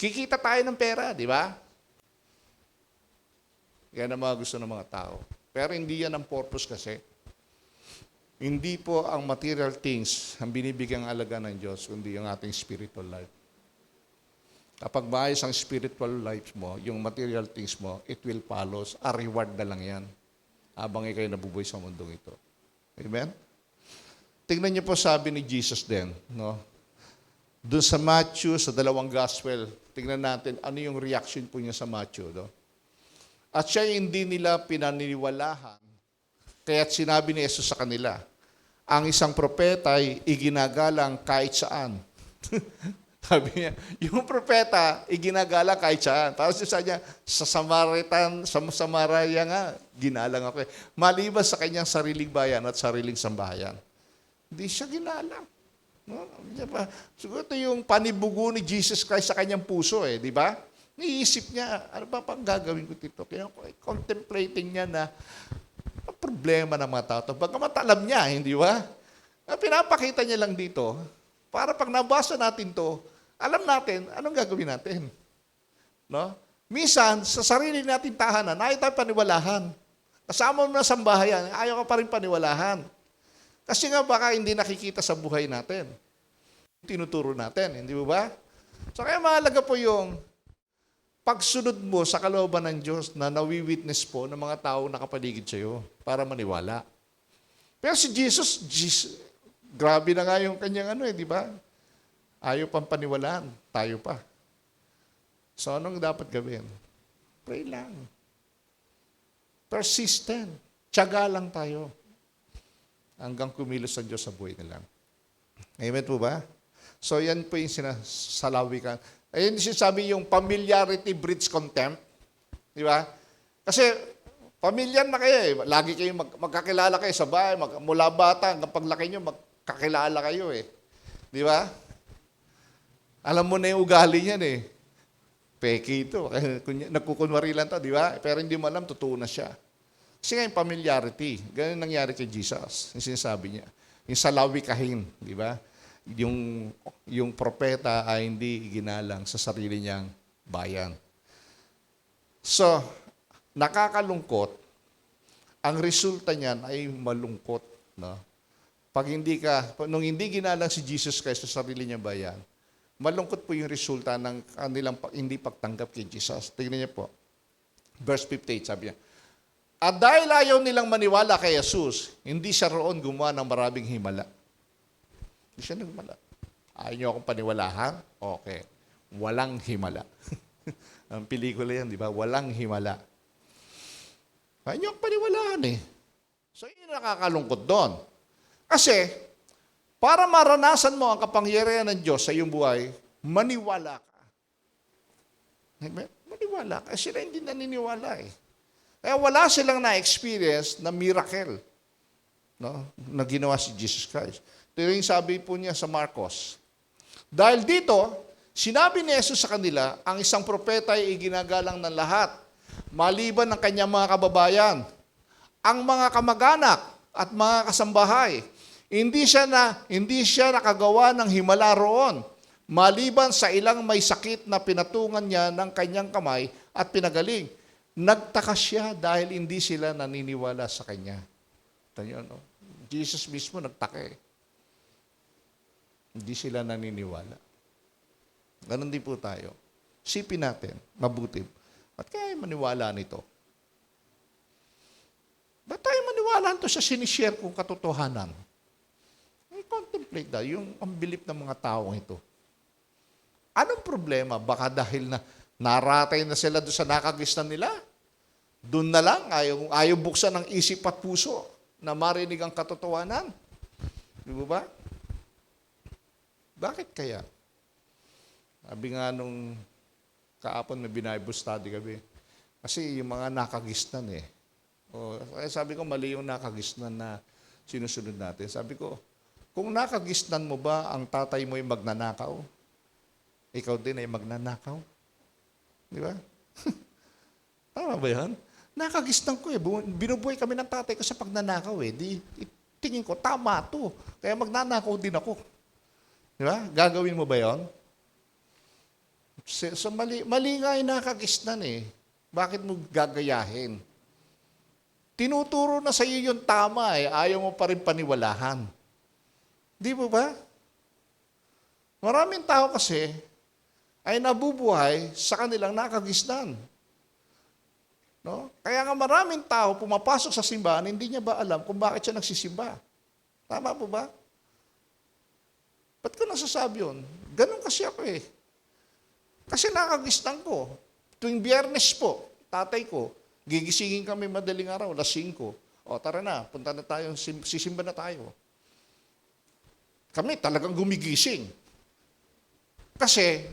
Kikita tayo ng pera, di ba? Yan ang mga gusto ng mga tao. Pero hindi yan ang purpose kasi. Hindi po ang material things ang binibigyang alaga ng Diyos, kundi ang ating spiritual life. Kapag maayos ang spiritual life mo, yung material things mo, it will follow. A reward na lang yan. Habang ikaw'y nabubuhay sa mundong ito. Amen? Tingnan niyo po sabi ni Jesus din, no? Doon sa Matthew, sa dalawang gospel, tingnan natin ano yung reaction po niya sa Matthew, no? At siya hindi nila pinaniniwalahan. Kaya't sinabi ni Jesus sa kanila, ang isang propeta ay iginagalang kahit saan. Sabi niya, yung propeta, iginagalang kahit saan. Tapos sabi niya, sa Samaria nga, ginalang ako. Maliban sa kanyang sariling bayan at sariling sambahayan. Hindi siya ginalang. No? Siguro ito yung panibugo ni Jesus Christ sa kanyang puso di ba? Niisip niya, ano ba pang gagawin ko dito? Kaya contemplating niya na ang problema ng mga tao. Bagamat alam niya, hindi ba? Pinapakita niya lang dito, para pag nabasa natin to, alam natin, anong gagawin natin? No? Minsan, sa sarili natin tahanan, ayaw tayo paniwalahan. Kasama mo na sambahayan, ayaw ka pa rin paniwalahan. Kasi nga baka hindi nakikita sa buhay natin. Tinuturo natin, hindi ba? So kaya mahalaga po yung pagsunod mo sa kalooban ng Diyos na nawi-witness po ng mga tao nakapaligid sa iyo para maniwala. Pero si Jesus, grabe na nga yung kanyang di ba? Ayaw pang paniwalaan, tayo pa. So anong dapat gawin? Pray lang. Persistent. Tiyaga lang tayo. Hanggang kumilos ang Diyos sa buhay nila. Amen po ba? So yan po yung sinasalawikan. Ayun sinasabi yung familiarity breeds contempt. Di ba? Kasi familiar na kayo Lagi kayo magkakilala kayo sa bahay. Mula bata hanggang paglaki nyo, magkakilala kayo Di ba? Alam mo na yung ugali niyan Peke ito. Nagkukunwari lang to, di ba? Pero hindi mo alam, totoo na siya. Kasi nga yung familiarity, ganun nangyari kay Jesus, yung sinasabi niya. Yung salawikahin, di ba? Yung propeta ay hindi ginalang sa sarili niyang bayan. So, nakakalungkot, ang resulta niyan ay malungkot. No? Nung hindi ginalang si Jesus Christ sa sarili niyang bayan, malungkot po yung resulta ng kanilang hindi pagtanggap kay Jesus. Tingnan niyo po. Verse 58, sabi niya, at dahil ayaw nilang maniwala kay Jesus, hindi siya roon gumawa ng maraming himala. Hindi siya nagmala. Ayaw niyo akong paniwalahan? Okay. Walang himala. Ang pelikula yan, di ba? Walang himala. Ayaw niyo akong paniwalahan So, yun nakakalungkot doon. Kasi, para maranasan mo ang kapangyarihan ng Diyos sa iyong buhay, maniwala ka. Maniwala ka. Sila hindi naniniwala Kaya wala silang na-experience na miracle na ginawa si Jesus Christ. Ito yung sabi po niya sa Marcos. Dahil dito, sinabi ni Jesus sa kanila, ang isang propeta ay iginagalang ng lahat, maliban ng kanyang mga kababayan, ang mga kamag-anak at mga kasambahay. Hindi siya nakagawa ng himala roon, maliban sa ilang may sakit na pinatungan niya ng kanyang kamay at pinagaling. Nagtaka siya dahil hindi sila naniniwala sa kanya. Jesus mismo nagtaka Hindi sila naniniwala. Ganon din po tayo. Sipin natin, mabuti. Ba't kaya maniwala nito? Ba't tayo maniwala nito sa sinishare kong katotohanan? I-contemplate na yung unbelief ng mga taong ito. Anong problema? Baka dahil na naratay na sila doon sa nakagisnan nila. Doon na lang, ayaw buksan ng isip at puso na marinig ang katotohanan. Di ba? Bakit kaya? Sabi nga nung kaapon may Bible study kami. Kasi yung mga nakagisnan sabi ko mali yung nakagisnan na sinusunod natin. Sabi ko, kung nakagisnan mo ba ang tatay mo ay magnanakaw? Ikaw din ay magnanakaw? Di ba? Tama ba yan? Nakagisnan ko binubuhay kami ng tatay ko sa pagnanakaw tingin ko, tama to. Kaya magnanakaw din ako. Di ba? Gagawin mo ba yon? So mali nga yung nakagisnan Bakit mo gagayahin? Tinuturo na sa iyo yung tama Ayaw mo pa rin paniwalahan. Di ba? Maraming tao kasi ay nabubuhay sa kanilang nakagisnan. No? Kaya nga maraming tao pumapasok sa simbahan, hindi niya ba alam kung bakit siya nagsisimba? Tama po ba? Ba't ko nasasabi yun? Ganun kasi ako Kasi nakagisnan ko. Tuwing Biyernes po, tatay ko, gigisingin kami madaling araw, 5:00. Tara na, punta na tayo, sisimba na tayo. Kami talagang gumigising. Kasi,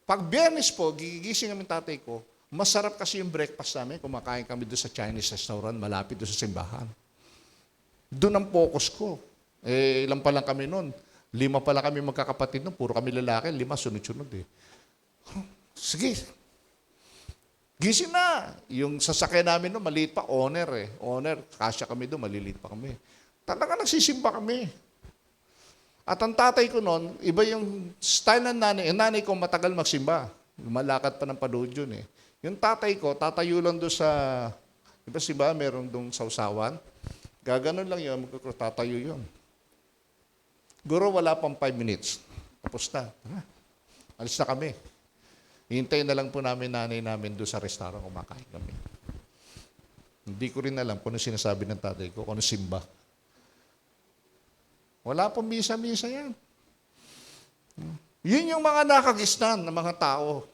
pag Biyernes po, gigising kami tatay ko, masarap kasi yung breakfast namin. Kumakain kami doon sa Chinese restaurant, malapit doon sa simbahan. Doon ang focus ko. Ilan pa lang kami noon. 5 pala kami magkakapatid nun, puro kami lalaki, 5 sunod-sunod eh. Sige, gising na. Yung sasakyan namin nun, maliit pa, owner eh. Owner, kasya kami doon, maliliit pa kami. Talaga nagsisimba kami. At ang tatay ko noon, iba yung style ng nanay. Yung nanay ko matagal magsimba. Malakad pa ng panood yun eh. Yung tatay ko, tatayo lang doon sa, iba simba, meron doon sa usawan. Gaganon lang yun, tatayo yun. Guro, wala pang 5 minutes. Tapos na. Alis na kami. Hintayin na lang po namin nanay namin doon sa restaurant, kumakain kami. Hindi ko rin alam kung ano sinasabi ng tatay ko, kung ano simba. Wala pong misa-misa yan. Yun yung mga nakagisnan ng mga tao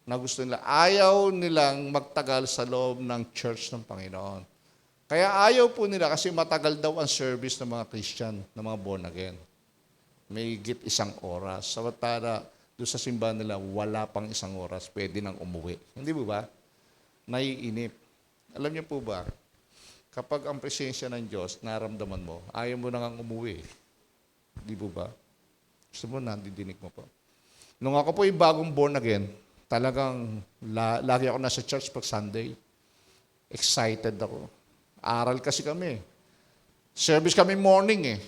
na gusto nila. Ayaw nilang magtagal sa loob ng church ng Panginoon. Kaya ayaw po nila kasi matagal daw ang service ng mga Christian, ng mga born again. May higit 1 oras. Samantala, doon sa simbahan nila, wala pang 1 oras, pwede nang umuwi. Hindi po ba? Naiinip. Alam niyo po ba, kapag ang presensya ng Diyos, naramdaman mo, ayaw mo nang umuwi. Hindi po ba? Gusto mo, nandidinig mo po. Nung ako po yung bagong born again, talagang lagi ako nasa church pag Sunday. Excited ako. Aral kasi kami. Service kami morning eh.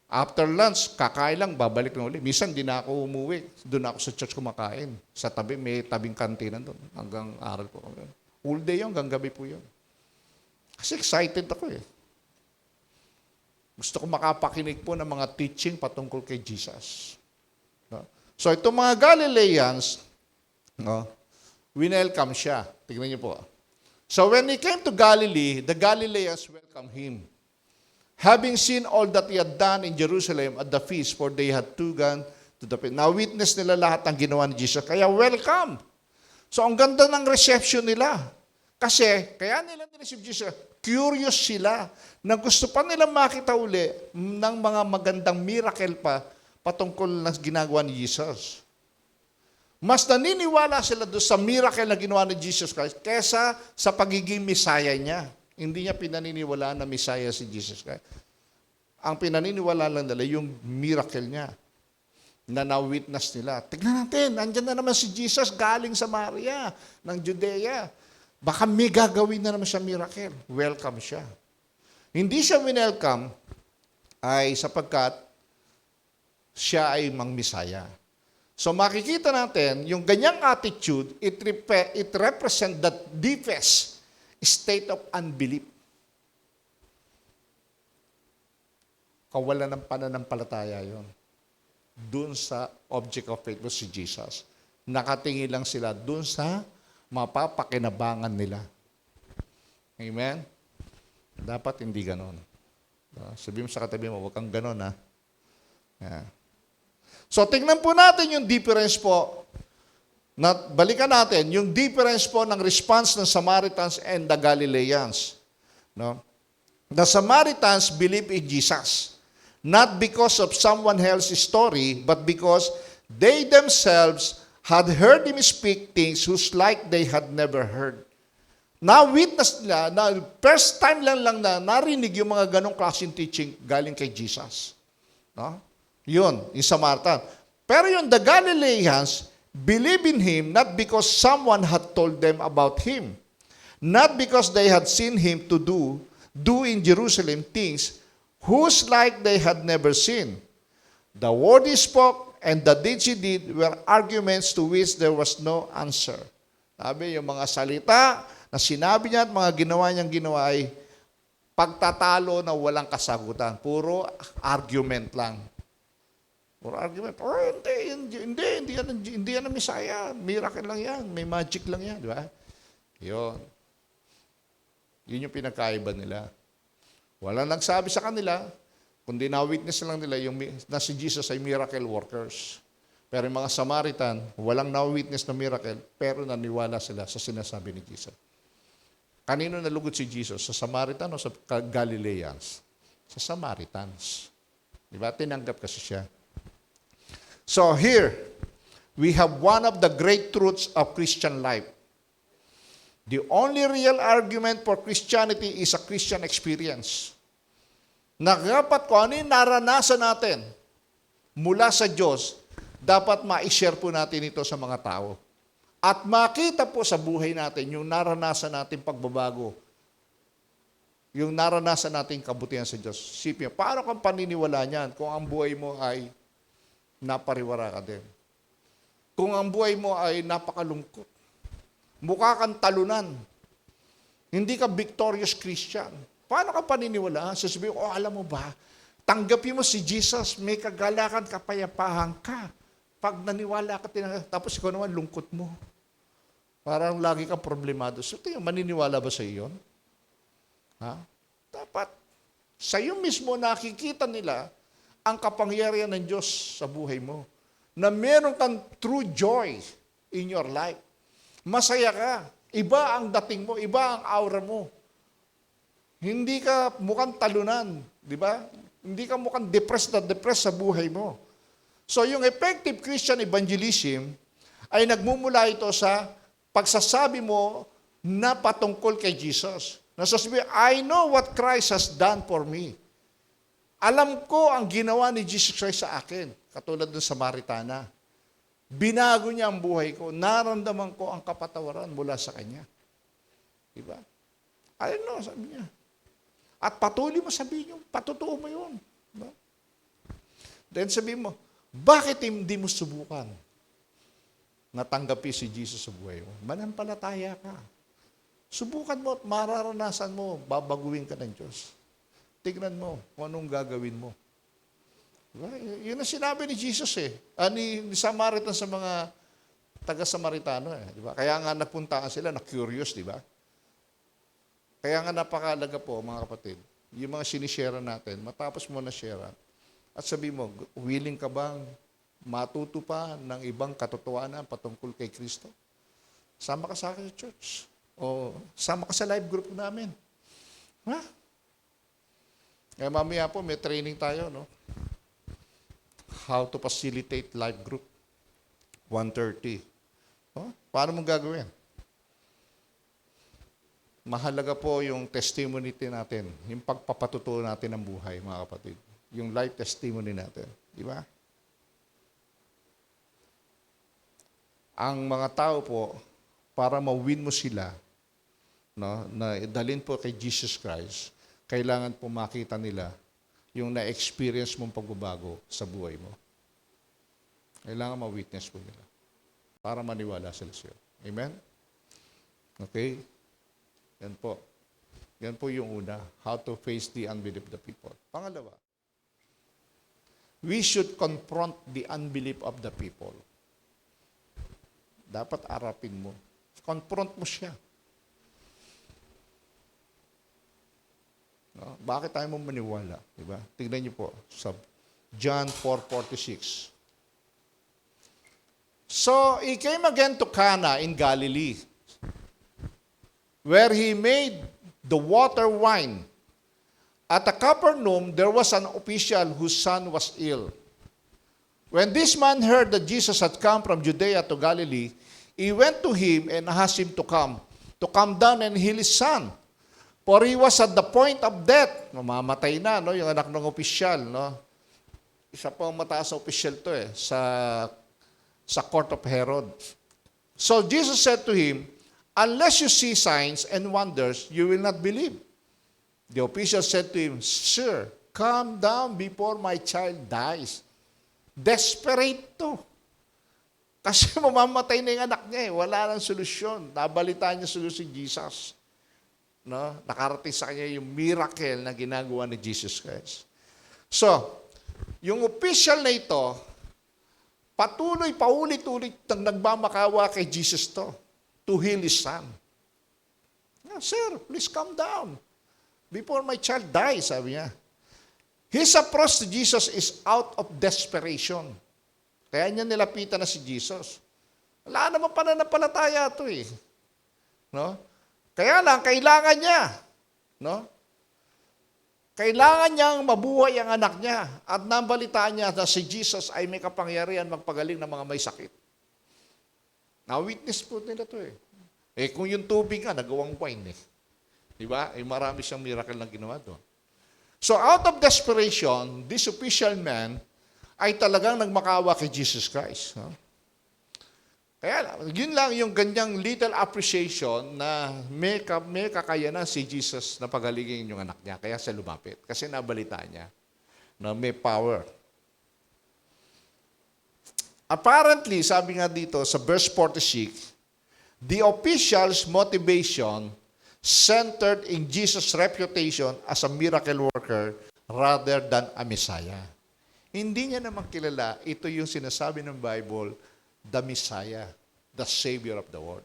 After lunch, kakain lang, babalik na ulit. Minsan, di na ako umuwi. Doon ako sa church kumakain. Sa tabi, may tabing kantinan doon. Hanggang aral po kami. All day yun, hanggang gabi po yun. Kasi excited ako eh. Gusto ko makapakinig po ng mga teaching patungkol kay Jesus. No? So, itong mga Galileans, no, winelcome siya. Tingnan niyo po. So, when he came to Galilee, the Galileans welcomed him. Having seen all that he had done in Jerusalem at the feast, for they had two gone to the feast. Now, witness nila lahat ng ginawa ni Jesus. Kaya, welcome. So, ang ganda ng reception nila. Kasi, kaya nila nireceive Jesus, curious sila na gusto pa nila makita uli ng mga magandang miracle pa patungkol na ginagawa ni Jesus. Mas naniniwala sila doon sa miracle na ginawa ni Jesus Christ kesa sa pagiging Messiah niya. Hindi niya pinaniniwalaan na Messiah si Jesus Christ. Ang pinaniniwalaan lang nila yung miracle niya na na-witness nila. Tignan natin, andyan na naman si Jesus galing sa Samaria ng Judea. Baka may gagawin na naman siya miracle. Welcome siya. Hindi siya winelcome ay sapagkat siya ay mang Messiah. So makikita natin, yung ganyang attitude, it represents the deepest state of unbelief. Kawalan ng pananampalataya yon. Doon sa object of faith was si Jesus. Nakatingin lang sila doon sa mapapakinabangan nila. Amen? Dapat hindi ganon. Sabi mo sa katabi mo, huwag kang ganon ha. Yeah. So, tingnan po natin yung difference po. Balikan natin yung difference po ng response ng Samaritans and the Galileans. No? The Samaritans believe in Jesus, not because of someone else's story, but because they themselves had heard him speak things whose like they had never heard. Na-witness nila, na first time lang na narinig yung mga ganong klaseng teaching galing kay Jesus. No? Yun, yung Samaritan. Pero yung the Galileans believe in him not because someone had told them about him. Not because they had seen him to do in Jerusalem things whose like they had never seen. The word he spoke and the deeds he did were arguments to which there was no answer. Sabi, yung mga salita na sinabi niya at mga niyang ginawa ay pagtatalo na walang kasagutan. Puro argument lang. Puro argument. Oh, hindi yan ang Messiah. Miracle lang yan. May magic lang yan. Di ba? Yun. Yun yung pinagkaiba nila. Walang nagsabi sa kanila, kundi na-witness lang nila yung na si Jesus ay miracle workers. Pero yung mga Samaritan, walang na-witness na miracle, pero naniwala sila sa sinasabi ni Jesus. Kanino nalugod si Jesus? Sa Samaritan o sa Galileans? Sa Samaritans. Di ba? Tinanggap kasi siya. So here, we have one of the great truths of Christian life. The only real argument for Christianity is a Christian experience. Na dapat kung ano yung naranasan natin mula sa Diyos, dapat ma-share po natin ito sa mga tao. At makita po sa buhay natin yung naranasan natin pagbabago. Yung naranasan natin kabutihan sa Diyos. Sipin, paano kang paniniwala niyan kung ang buhay mo ay napariwara ka din? Kung ang buhay mo ay napakalungkot, mukha kang talunan, hindi ka victorious Christian, paano ka paniniwala? Sasabihin ko, alam mo ba, tanggapin mo si Jesus, may kagalakan, kapayapahan ka. Pag naniwala ka, tapos ikaw naman lungkot mo. Parang lagi kang problemado. So, maniniwala ba sa iyo yun? Ha? Dapat, sa iyo mismo nakikita nila ang kapangyarihan ng Diyos sa buhay mo. Na meron kang true joy in your life. Masaya ka. Iba ang dating mo, iba ang aura mo. Hindi ka mukhang talunan, di ba? Hindi ka mukhang depressed sa buhay mo. So yung effective Christian evangelism ay nagmumula ito sa pagsasabi mo na patungkol kay Jesus. Nasasabi, I know what Christ has done for me. Alam ko ang ginawa ni Jesus Christ sa akin. Katulad ng Samaritana. Binago niya ang buhay ko. Naramdaman ko ang kapatawaran mula sa Kanya. Diba? I know, sabi niya. At patuloy mo sabihin yung patutuo mo yun. Diba? Then sabihin mo, bakit hindi mo subukan natanggapin si Jesus sa buhay mo? Manampalataya ka. Subukan mo at mararanasan mo, babaguhin ka ng Diyos. Tignan mo kung anong gagawin mo. Diba? Yun ang sinabi ni Jesus ni Samaritan sa mga taga-Samaritano. Diba? Kaya nga napuntaan sila, na-curious, di ba? Kaya nga napakalaga po, mga kapatid, yung mga sinishare natin, matapos mo na share, at sabi mo, willing ka bang matuto pa ng ibang katotohanan patungkol kay Kristo? Sama ka sa akin sa church. O sama ka sa live group namin. Ha? Kaya mamaya po, may training tayo, no? How to facilitate live group. 1:30. Oh, paano mong gagawin? Mahalaga po yung testimony natin, yung pagpapatutuo natin ng buhay, mga kapatid. Yung life testimony natin. Di ba? Ang mga tao po, para ma-win mo sila, no, na dalhin po kay Jesus Christ, kailangan po makita nila yung na-experience mong pagbabago sa buhay mo. Kailangan ma-witness po nila para maniwala sila sa iyo. Amen? Okay? Yan po. Yan po yung una. How to face the unbelief of the people. Pangalawa, we should confront the unbelief of the people. Dapat arapin mo. Confront mo siya. No? Bakit tayo mo maniwala? Diba? Tignan niyo po sa John 4:46. So, he came again to Cana in Galilee, where he made the water wine. At a Capernaum, there was an official whose son was ill. When this man heard that Jesus had come from Judea to Galilee, he went to him and asked him to come down and heal his son. For he was at the point of death. Mamamatay na, no? Yung anak ng opisyal, no? Isa po ang mataas na opisyal to sa court of Herod. So Jesus said to him, unless you see signs and wonders, you will not believe. The official said to him, Sir, calm down before my child dies. Desperate to. Kasi mamamatay na yung anak niya Wala nang solusyon. Nabalitaan niya solusyon si Jesus. No? Nakarating sa kanya yung miracle na ginagawa ni Jesus Christ. So, yung official na ito, patuloy, paulit-ulit nang nagmamakawa kay Jesus to heal his son. Sir, please calm down before my child dies, sabi niya. His approach to Jesus is out of desperation. Kaya niya nilapitan na si Jesus. Wala naman pananampalataya ito No? Kaya lang, kailangan niya. No? Kailangan niyang mabuhay ang anak niya. At nabalitaan niya na si Jesus ay may kapangyarihan magpagaling ng mga may sakit. Na-witness po nila ito kung yung tubig nga, nagawang wine Di ba? Marami siyang miracle na ginawa doon. So out of desperation, this official man ay talagang nagmakaawa kay Jesus Christ. No? Kaya yun lang yung ganyang little appreciation na may kakayanan si Jesus na pagalingin yung anak niya. Kaya siya lumapit. Kasi nabalita niya na may power. Apparently, sabi nga dito sa verse 46, the official's motivation centered in Jesus' reputation as a miracle worker rather than a Messiah. Hindi niya naman kilala, ito yung sinasabi ng Bible, the Messiah, the Savior of the world.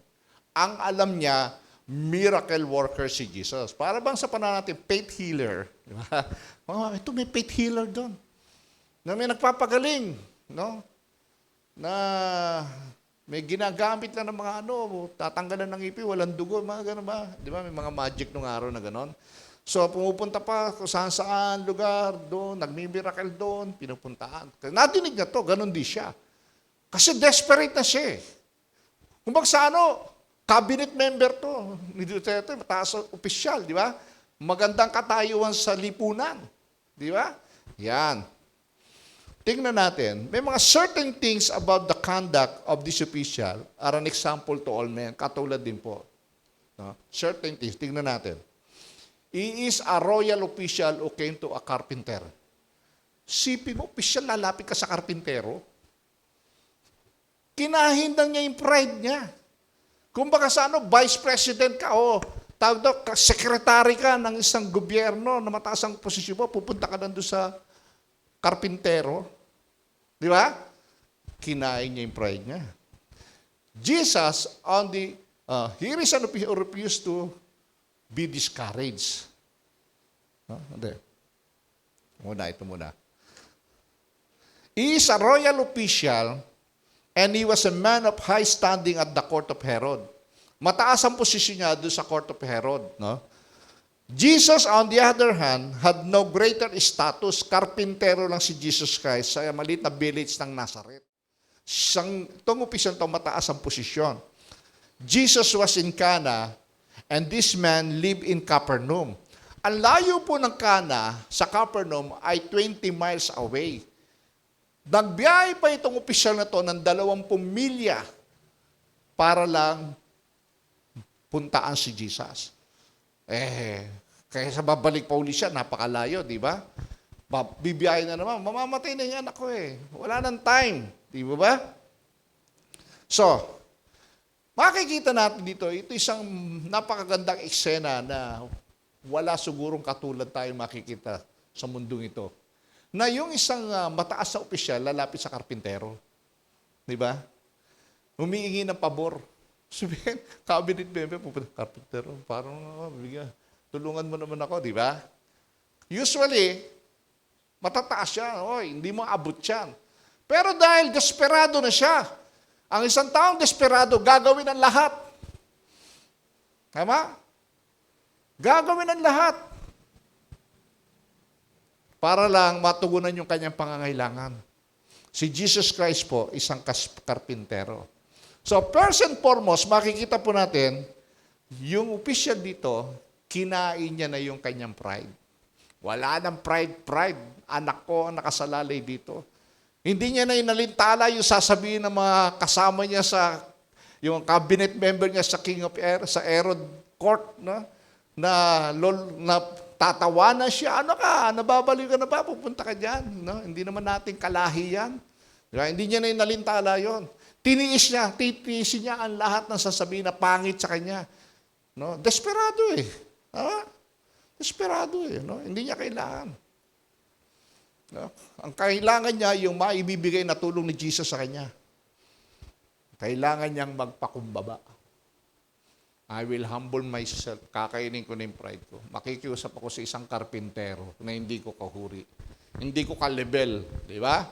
Ang alam niya, miracle worker si Jesus. Para bang sa panahon natin, faith healer. Di ba? Ito may faith healer doon. Na may nagpapagaling. No? Na may ginagamit lang ng mga tatanggalan ng ipi, walang dugo, mga gano'n ba? Di ba? May mga magic nung araw na gano'n. So, pumupunta pa kung saan lugar doon, nagmimiracle doon, pinupuntaan. Nadinig na to, gano'n di siya. Kasi desperate na siya. Kung sa cabinet member to, ni Duterte, mataas opisyal, di ba? Magandang katayuan sa lipunan. Di ba? Yan. Tingnan natin, may mga certain things about the conduct of this official are an example to all men. Katulad din po. No? Certain things. Tingnan natin. He is a royal official who came to a carpenter. Sipin mo, official, lalapit ka sa karpintero. Kinahindang niya yung pride niya. Kung baka sa vice president ka o tawag daw, secretary ka ng isang gobyerno na mataas ang posisyon mo, pupunta ka doon sa karpintero. Di ba? Kinain niya yung pride niya. Jesus, here is an who refused to be discouraged. Ito muna. He is a royal official and he was a man of high standing at the court of Herod. Mataas ang posisyon niya doon sa court of Herod. No? Jesus, on the other hand, had no greater status. Karpintero lang si Jesus Christ sa maliit na village ng Nazareth. Itong opisyal ito, mataas ang posisyon. Jesus was in Cana, and this man lived in Capernaum. Ang layo po ng Cana sa Capernaum ay 20 miles away. Nagbiyahe pa itong opisyal na ito ng 20 milya para lang puntaan si Jesus. Kaya sa babalik pa uli siya, napakalayo, di ba? Bibiyahe na naman, mamamatay na yung anak ko Wala nang time, di ba? So, makikita natin dito, ito isang napakagandang eksena na wala sigurong katulad tayo makikita sa mundong ito. Na yung isang mataas na opisyal lalapit sa karpintero. Di ba? Humiingi ng pabor. Sabihin, cabinet member, pupunta karpintero. Parang, tulungan mo naman ako, di ba? Usually, matataas siya. Hindi mo abot yan. Pero dahil desperado na siya, ang isang taong desperado, gagawin ang lahat. Tama? Gagawin ang lahat. Para lang matugunan yung kanyang pangangailangan. Si Jesus Christ po, isang karpintero. So, first and foremost, makikita po natin, yung official dito, kinain niya na yung kanyang pride. Wala nang pride. Anak ko ang nakasalalay dito. Hindi niya na inalintala yung sasabihin ng mga kasama niya yung cabinet member niya sa King of sa Herod Court, no? na tatawanan siya. Ano ka? Nababaliw ka na ba? Pupunta ka dyan. No? Hindi naman natin kalahi yan. Diba? Hindi niya na inalintala yon. Titiisin niya ang lahat ng sasabihin na pangit sa kanya. No? Desperado Desperado no? Hindi niya kailangan. No? Ang kailangan niya, yung maibibigay na tulong ni Jesus sa kanya. Kailangan niyang magpakumbaba. I will humble myself. Kakainin ko na yung pride ko. Makikiusap ako sa isang karpintero na hindi ko kahuri. Hindi ko ka-level. Di ba?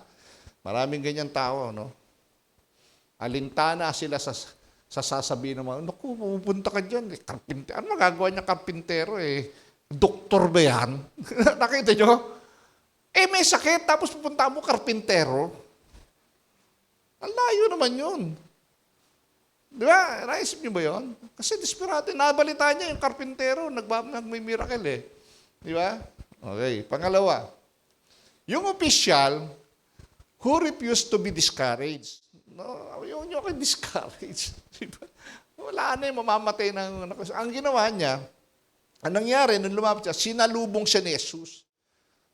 Maraming ganyan tao, no? Alintana sila sa sasabihin ng mga, naku, pupunta ka dyan. Karpintero. Ano magagawa niya karpintero Doktor ba yan? Nakita nyo? May sakit, tapos pupunta mo karpintero. Ang layo naman yun. Di ba? Naisip niyo ba yun? Kasi desperado. Nabalita niya yung karpintero, nagmimiracle Di ba? Okay, pangalawa, yung official who refused to be discouraged. No, yung nyo kayo discouraged. Diba? Wala na yung mamamatay ng... Ang ginawa niya, ang nangyari, nung lumapit siya, sinalubong siya ni Jesus.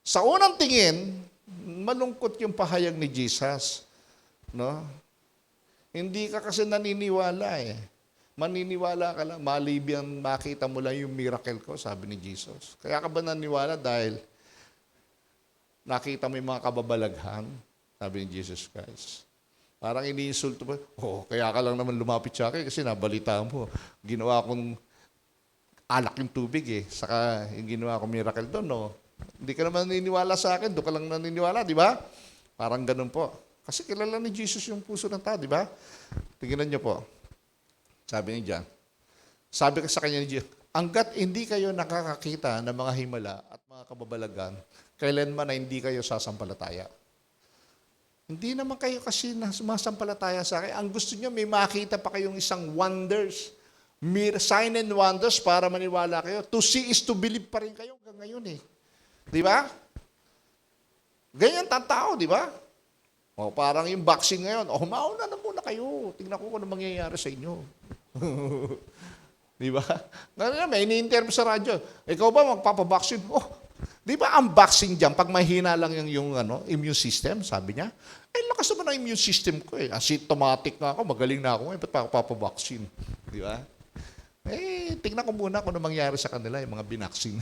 Sa unang tingin, malungkot yung pahayag ni Jesus. No? Hindi ka kasi naniniwala eh. Maniniwala ka lang, malibyang makita mo lang yung miracle ko, sabi ni Jesus. Kaya ka ba naniniwala dahil nakita mo yung mga kababalaghan, sabi ni Jesus Christ. Parang iniinsulto mo, kaya ka lang naman lumapit sa akin kasi nabalita mo, ginawa kong alak yung tubig eh. Saka yung ginawa kong miracle doon, no? Hindi ka naman naniniwala sa akin, doon ka lang naniniwala, di ba? Parang ganun po. Kasi kilala ni Jesus yung puso ng tao, di ba? Tingnan niyo po. Sabi niya dyan. Sabi ka sa kanya ni Jesus, hanggat hindi kayo nakakakita ng mga himala at mga kababalagan, kailanman na hindi kayo sasampalataya. Hindi naman kayo kasi sumasampalataya sa akin. Ang gusto niyo, may makita pa kayong isang wonders, sign and wonders para maniwala kayo. To see is to believe pa rin kayo hanggang ngayon eh. Di ba? Ganyan tao, di ba? O parang yung boxing ngayon, mauna na muna kayo. Tingnan ko kung ano mangyayari sa inyo. Di ba? May ini-interview sa radyo. Ikaw ba magpapaboxing? Di ba ang boxing dyan, pag mahina lang yung immune system, sabi niya, lakas naman ang immune system ko eh. Asymptomatic na ako, magaling na ako, ba't pa ako papaboxing? Di ba? Tingnan ko muna kung ano mangyari sa kanila, yung mga binaxing.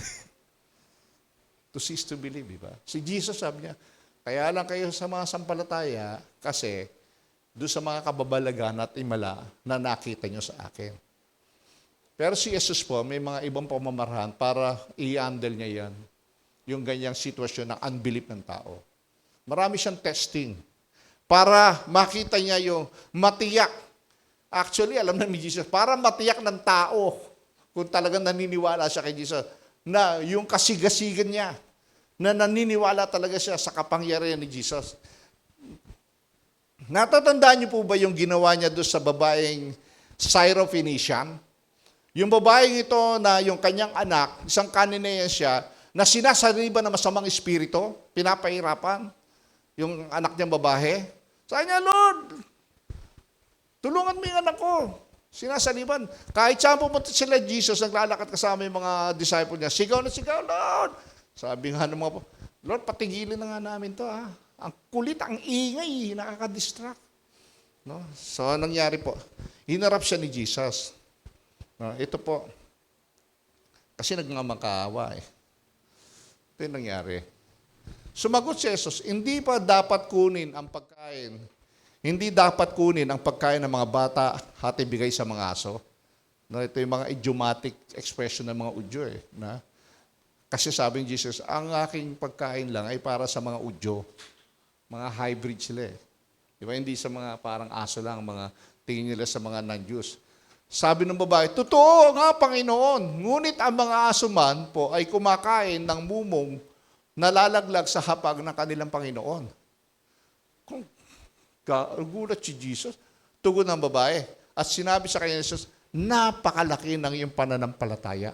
To see is to believe, di ba? Si Jesus sabi niya, kaya lang kayo sa mga sampalataya kasi doon sa mga kababalagan at imala na nakita nyo sa akin. Pero si Jesus po, may mga ibang pamamaraan para i-handle niya yan. Yung ganyang sitwasyon ng unbelief ng tao. Marami siyang testing para makita niya yung matiyak. Actually, alam na ni Jesus, para matiyak ng tao kung talagang naniniwala siya kay Jesus na yung kasigasigan niya, na naniniwala talaga siya sa kapangyarihan ni Jesus. Natatandaan niyo po ba yung ginawa niya doon sa babaeng Syrophoenician? Yung babaeng ito na yung kanyang anak, isang Cananean siya, na sinasariban ng masamang espiritu, pinapahirapan, yung anak niyang babae. Sabi niya, Lord, tulungan mo yung anak ko. Sinasaliban. Kahit saan pumunta sila, Jesus, naglalakad kasama yung mga disciple niya, sigaw na sigaw, Lord! Sabi nga ng mga, Lord, patigilin na nga namin to, ha? Ang kulit, ang ingay, nakaka-distract. No? So, nangyari po, hinarap siya ni Jesus. No, ito po, kasi nagmamakaawa eh. Ito yung nangyari. Sumagot si Jesus, hindi pa dapat kunin ang pagkain. Hindi dapat kunin ang pagkain ng mga bata at ibigay sa mga aso. No, ito yung mga idiomatic expression ng mga udyo eh. Na? Kasi sabi ni Jesus, ang aking pagkain lang ay para sa mga udyo. Mga hybrid sila eh. Diba? Hindi sa mga parang aso lang, mga tingin nila sa mga non-Jews. Sabi ng babae, totoo nga, Panginoon. Ngunit ang mga aso man po ay kumakain ng mumong nalalaglag sa hapag ng kanilang Panginoon. Kung gulat si Jesus, tugon ng babae. At sinabi sa kanya, Jesus, napakalaki ng iyong pananampalataya.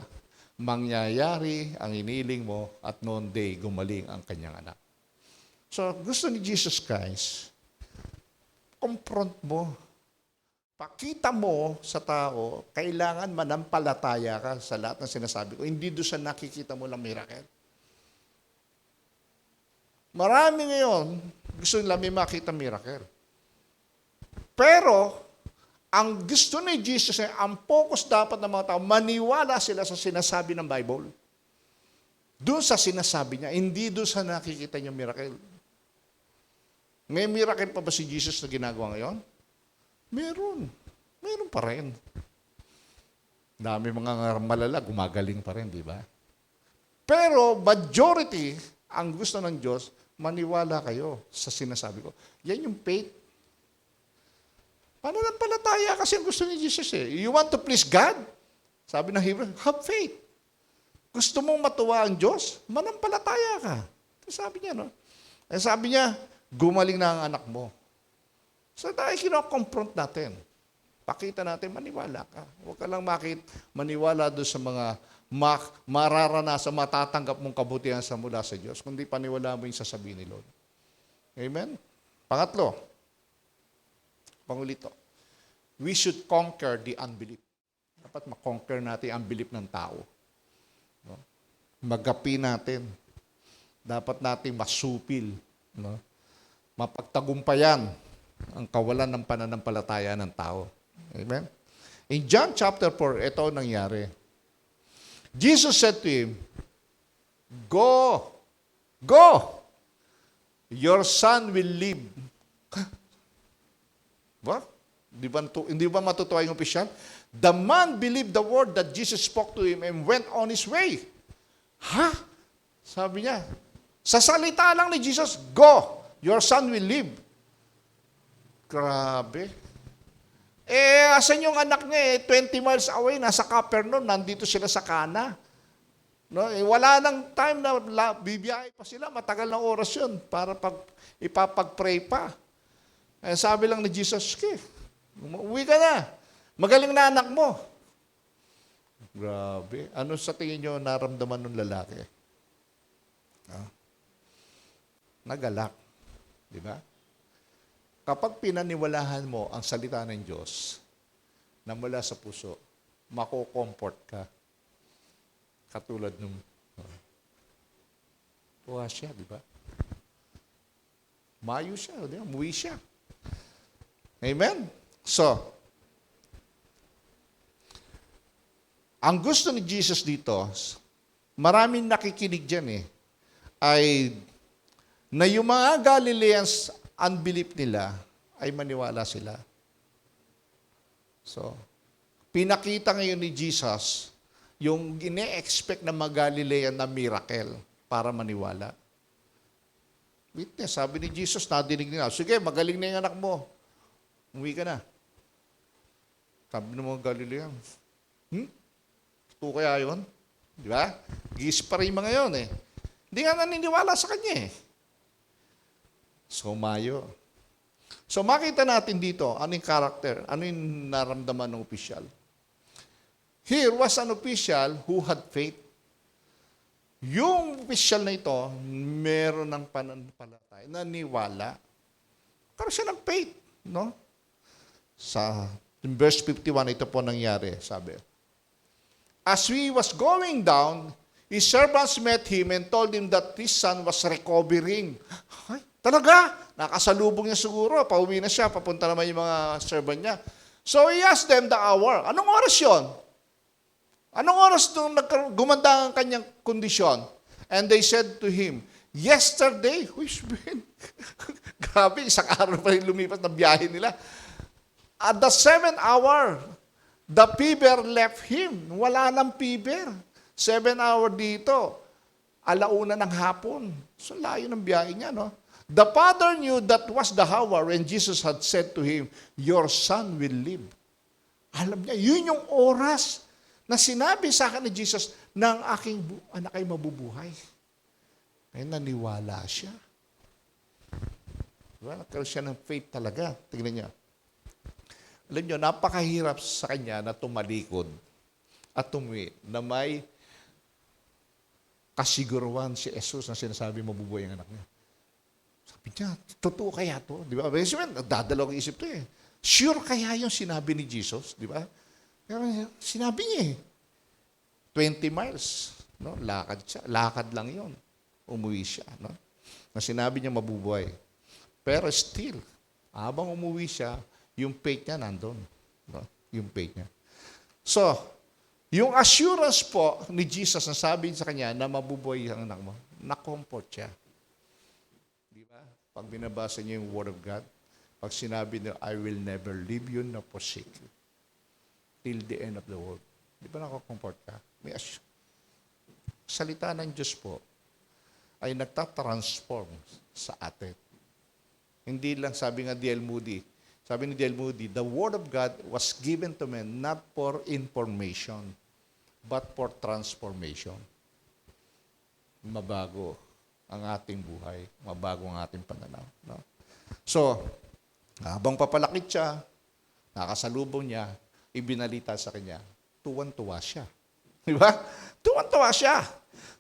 Mangyayari ang iniling mo at noon day gumaling ang kanyang anak. So, gusto ni Jesus Christ, confront mo. Pakita mo sa tao, kailangan manampalataya ka sa lahat ng sinasabi ko. Hindi doon sa nakikita mo lang miracle. Marami ngayon, gusto nila may makita miracle. Pero, ang gusto ni Jesus, ang focus dapat ng mga tao, maniwala sila sa sinasabi ng Bible. Doon sa sinasabi niya, hindi doon sa nakikita niya miracle. May miracle pa ba si Jesus na ginagawa ngayon? Meron. Meron pa rin. Dami mga malala, gumagaling pa rin, di ba? Pero majority, ang gusto ng Diyos, maniwala kayo sa sinasabi ko. Yan yung faith. Pananampalataya kasi ang gusto ni Jesus eh. You want to please God? Sabi ng Hebrew, have faith. Gusto mong matuwa ang Diyos? Manampalataya ka. Sabi niya, no? Sabi niya, gumaling na ang anak mo. So dahil kino-confront natin. Pakita natin, maniwala ka. Huwag ka lang maniwala doon sa mga mararanasan, matatanggap mong kabutihan sa mula sa Diyos, kundi paniwala mo yung sasabihin ni Lord. Amen? Pangatlo, pangulito, we should conquer the unbelief. Dapat makonquer natin ang unbelief ng tao. No? Magapi natin. Dapat natin masupil. No? Mapagtagumpayan ang kawalan ng pananampalataya ng tao. Amen? In John chapter 4, ito nangyari. Jesus said to him, Go! Go! Your son will live. What? Hindi ba matutuwa yung opisyal? The man believed the word that Jesus spoke to him and went on his way. Ha? Sabi niya, sa salita lang ni Jesus, Go! Your son will live. Grabe. Asan yung anak niya 20 miles away, nasa Capernaum, nandito sila sa Cana. No, wala nang time na bibiyahe pa sila, matagal na oras yun para ipapag-pray pa. Sabi lang ni Jesus, uwi ka na. Magaling na anak mo. Grabe. Ano sa tingin nyo naramdaman ng lalaki? Nagalak. Di ba? Kapag pinaniwalahan mo ang salita ng Diyos na mula sa puso, mako-comfort ka. Katulad nung tuwa siya, di ba? Mayo siya, di ba? Umuwi siya. Amen? So, ang gusto ni Jesus dito, maraming nakikinig dyan ay na yung mga Galileans unbelief nila ay maniwala sila. So, pinakita ngayon ni Jesus yung ine-expect na mga Galilean na miracle para maniwala. Witness, sabi ni Jesus, nadinig nila, sige, magaling na yung anak mo. Umuwi ka na. Sabi ng mga Galilean, ito kaya yun? Di ba? Gis pa rin mga yun Hindi nga naniniwala sa kanya So, mayo. So, makita natin dito, ano yung character, ano yung naramdaman ng opisyal. Here was an official who had faith. Yung opisyal na ito, meron ng pananampalataya, naniwala. Karoon siya ng faith, no? In verse 51, ito po nangyari, sabi. As he was going down, his servants met him and told him that his son was recovering. Ay, talaga? Nakasalubong niya siguro. Pauwi na siya. Papunta naman yung mga servant niya. So he asked them the hour. Anong oras yun? Anong oras nung gumanda ang kanyang kondisyon? And they said to him, yesterday, which been? Grabe, isang araw pa rin lumipas na biyahe nila. At the 7th hour, the fever left him. Wala nang fever. 7 hour dito. Alauna ng hapon. So, layo ng biyahe niya, no? The father knew that was the hour when Jesus had said to him, your son will live. Alam niya, yun yung oras na sinabi sa akin ni Jesus na ang aking anak ay mabubuhay. Ay, naniwala siya. Diba? Nagkaroon siya ng faith talaga. Tingnan niya. Alam niyo, napakahirap sa kanya na tumalikod at tumuwi na may kasiguruhan si Jesus na sinasabi mabubuhay ang anak niya. Sabi niya, totoo kaya to? Di ba? Dadalawang isip to Sure kaya yung sinabi ni Jesus? Di ba? Sinabi niya 20 miles. No? Lakad siya. Lakad lang yon. Umuwi siya. No? Na sinabi niya mabubuhay. Pero still, habang umuwi siya, yung faith niya nandun. No? Yung faith niya. So, yung assurance po ni Jesus na sabi sa kanya na mabubuhay ang anak mo, na-comfort siya. Di ba? Pag binabasa niyo yung Word of God, pag sinabi niya, I will never leave you nor forsake you till the end of the world. Di ba nakakomfort ka? May salita ng Diyos po ay nagtatransform sa atin. Hindi lang, sabi nga D.L. Moody, sabi ni D.L. Moody, the Word of God was given to men not for information, but for transformation. Mabago ang ating buhay. Mabago ang ating pananaw. No? So, habang papalakit siya, nakasalubong niya, ibinalita sa kanya, tuwan-tuwa siya. Di ba? Tuwan-tuwa siya.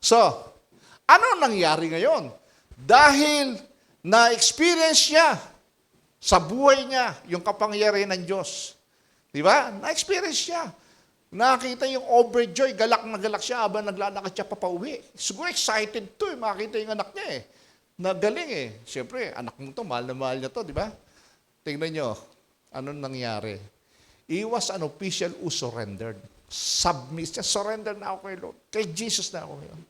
So, ano nangyari ngayon? Dahil na-experience niya sa buhay niya yung kapangyarihan ng Diyos. Di ba? Na-experience niya. Nakita yung overjoy, galak na galak siya habang naglalakad siya papauwi. Siguro excited to, makita yung anak niya eh. Nagaling eh. Siyempre, anak mo to, mahal na mahal niya to, di ba? Tingnan nyo, anong nangyari? He was an official who surrendered. Submit siya, surrender na ako kay Lord. Kay Jesus na ako ngayon.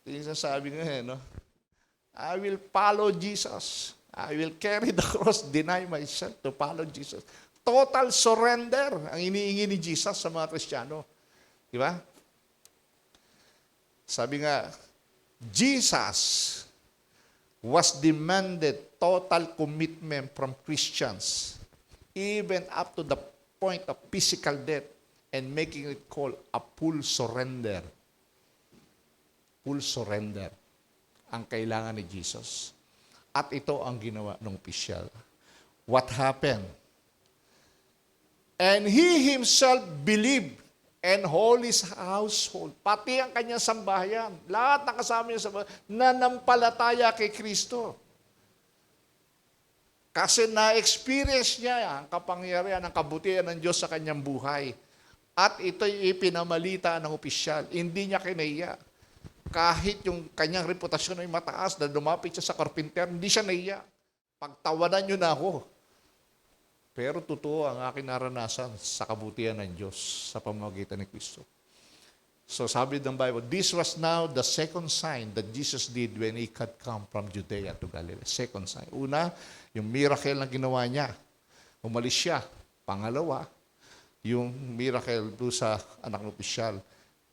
Yung sasabi nga no? I will follow Jesus. I will carry the cross, deny myself to follow Jesus. Total surrender ang iniingi ni Jesus sa mga Kristiyano. Di ba? Sabi nga, Jesus was demanded total commitment from Christians, even up to the point of physical death and making it called a full surrender. Full surrender ang kailangan ni Jesus. At ito ang ginawa ng opisyal. What happened? And he himself believed and whole his household, pati ang kanyang sambahayan, lahat ng kasama niya sa sambahayan, nanampalataya kay Kristo. Kasi na-experience niya ang kapangyarihan, ang kabutihan ng Diyos sa kanyang buhay. At ito'y ipinamalita ng opisyal. Hindi niya kinaiya. Kahit yung kanyang reputasyon ay mataas na lumapit siya sa karpinter, hindi siya naiya. Pagtawanan niyo na ako. Pero totoo ang aking naranasan sa kabutihan ng Diyos sa pamamagitan ni Kristo. So sabi ng Bible, this was now the second sign that Jesus did when He had come from Judea to Galilee. Second sign. Una, yung miracle na ginawa niya. Umalis siya. Pangalawa, yung miracle doon sa anak ng opisyal.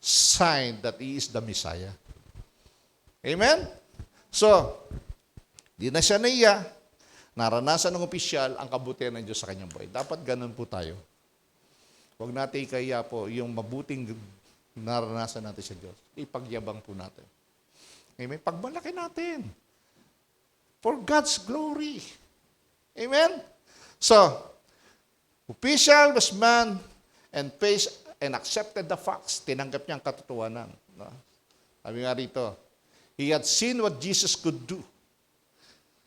Sign that He is the Messiah. Amen? So, di na siya naiya. Naranasan ng opisyal ang kabutihan ng Diyos sa kanyang buhay. Dapat ganun po tayo. Huwag natin ikaya po yung mabuting naranasan natin sa Diyos. Ipagyabang po natin. Amen? Pagmalaki natin. For God's glory. Amen? So, official was man and faced and accepted the facts. Tinanggap niya ang katotohanan. No? Sabi nga rito, he had seen what Jesus could do.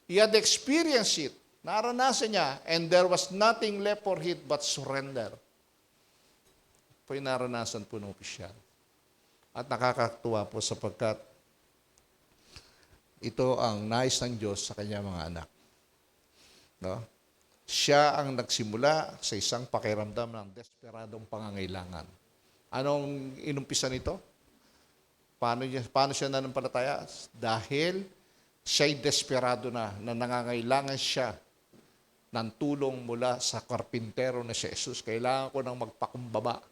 He had experienced it. Naranasan niya, and there was nothing left for him but surrender. Po yung naranasan po ng opisyal. At nakakatuwa po sapagkat ito ang nais ng Diyos sa kanyang mga anak. No? Siya ang nagsimula sa isang pakiramdam ng desperadong pangangailangan. Anong inumpisa nito? Paano siya nanampalataya? Dahil siya'y desperado na nangangailangan siya ng tulong mula sa karpintero na si Jesus. Kailangan ko nang magpakumbaba.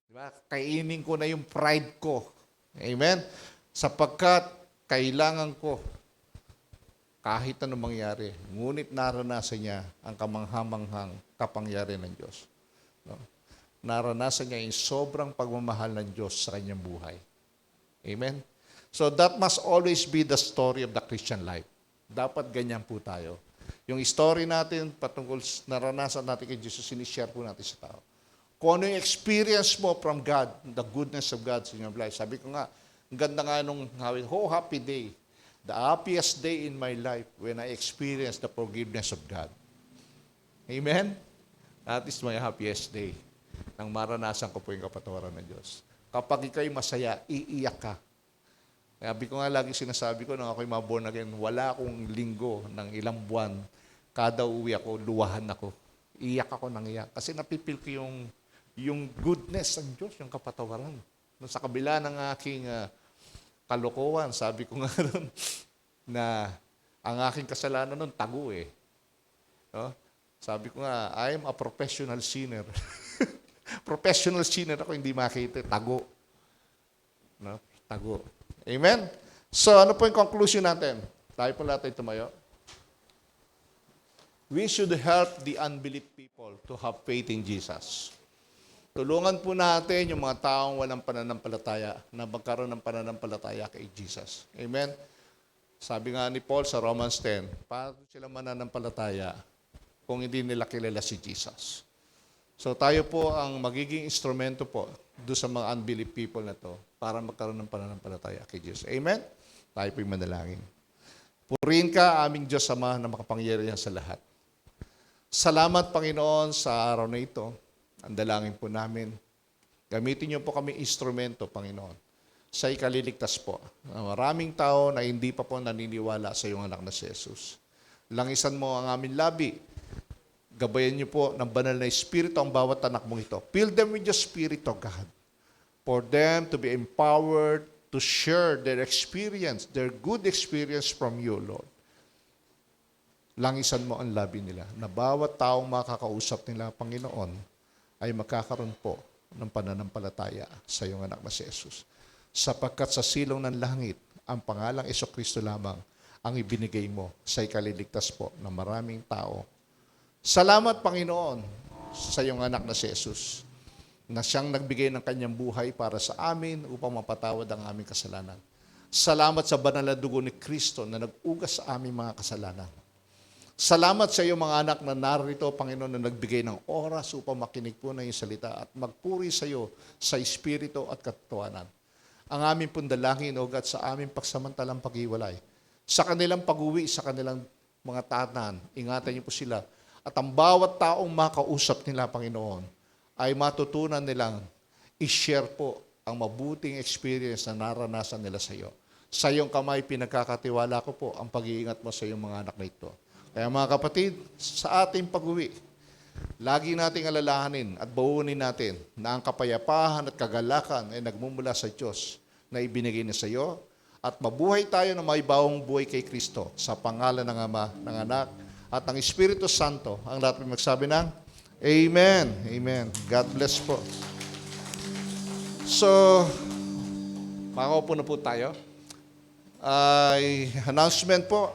Diba? Kainin ko na yung pride ko. Amen? Sapagkat kailangan ko kahit anong mangyari. Ngunit naranasan niya ang kamanghamanghang kapangyarihan ng Diyos. No? Naranasan niya yung sobrang pagmamahal ng Diyos sa kanyang buhay. Amen? So that must always be the story of the Christian life. Dapat ganyan po tayo. Yung story natin patungkol naranasan natin kay Jesus, sinishare po natin sa tao. Kung ano yung experience mo from God, the goodness of God in your life. Sabi ko nga, ang ganda nga nung happy day. The happiest day in my life when I experienced the forgiveness of God. Amen? That is my happiest day. Nang maranasan ko po yung kapatawaran ng Diyos. Kapag ikaw'y masaya, iiyak ka. Sabi ko nga lagi sinasabi ko, nung ako'y maborn again, wala akong linggo ng ilang buwan. Kada uwi ako, luwahan ako. Iyak ako ng iyak. Kasi napipil ko yung goodness ng Diyos, yung kapatawaran. Sa kabila ng aking kalokohan, sabi ko nga nun, na ang aking kasalanan nun, tago eh. No? Sabi ko nga, I am a professional sinner. Professional sinner ako, hindi makita. Tago. No? Tago. Amen? So, ano po yung conclusion natin? Tayo po natin tumayo. We should help the unbelief people to have faith in Jesus. Tulungan po natin yung mga taong walang pananampalataya na magkaroon ng pananampalataya kay Jesus. Amen? Sabi nga ni Paul sa Romans 10, paano sila mananampalataya kung hindi nila kilala si Jesus. So tayo po ang magiging instrumento po doon sa mga unbelief people na to para magkaroon ng pananampalataya kay Jesus. Amen? Tayo po'y manalangin. Purihin ka, aming Diyos Ama na makapangyarihan sa lahat. Salamat, Panginoon, sa araw na ito. Ang dalangin po namin. Gamitin niyo po kami instrumento, Panginoon, sa ikaliligtas po. Maraming tao na hindi pa po naniniwala sa iyong anak na si Jesus. Langisan mo ang aming labi. Gabayan niyo po ng banal na Espiritu ang bawat anak mong ito. Fill them with your Spirit, O God, for them to be empowered to share their experience, their good experience from you, Lord. Langisan mo ang labi nila na bawat taong makakausap nila, Panginoon, ay magkakaroon po ng pananampalataya sa iyong anak na si Jesus. Sapagkat sa silong ng langit, ang pangalang Jesucristo lamang ang ibinigay mo sa ikaliligtas po ng maraming tao. Salamat, Panginoon, sa iyong anak na si Jesus, na siyang nagbigay ng kanyang buhay para sa amin upang mapatawad ang aming kasalanan. Salamat sa banal na dugo ni Kristo na nag-ugas sa aming mga kasalanan. Salamat sa iyong mga anak na narito, Panginoon, na nagbigay ng oras upang makinig po na iyong salita at magpuri sa iyo sa Espiritu at katotohanan. Ang aming pundalangin, O God, sa aming pagsamantalang paghiwalay, sa kanilang pag-uwi, sa kanilang mga tahanan, ingatan niyo po sila. At ang bawat taong makausap nila, Panginoon, ay matutunan nilang i-share po ang mabuting experience na naranasan nila sa iyo. Sa iyong kamay, pinagkakatiwala ko po ang pag-iingat mo sa iyong mga anak na ito. Kaya mga kapatid, sa ating pag-uwi, lagi nating alalahanin at baunin natin na ang kapayapaan at kagalakan ay nagmumula sa Diyos na ibinigay niya sa iyo at mabuhay tayo na may bawang buhay kay Kristo sa pangalan ng Ama, ng Anak, at ng Espiritu Santo. Ang lahat may magsabi ng Amen. Amen. God bless po. So, makakaupo na po tayo. Announcement po.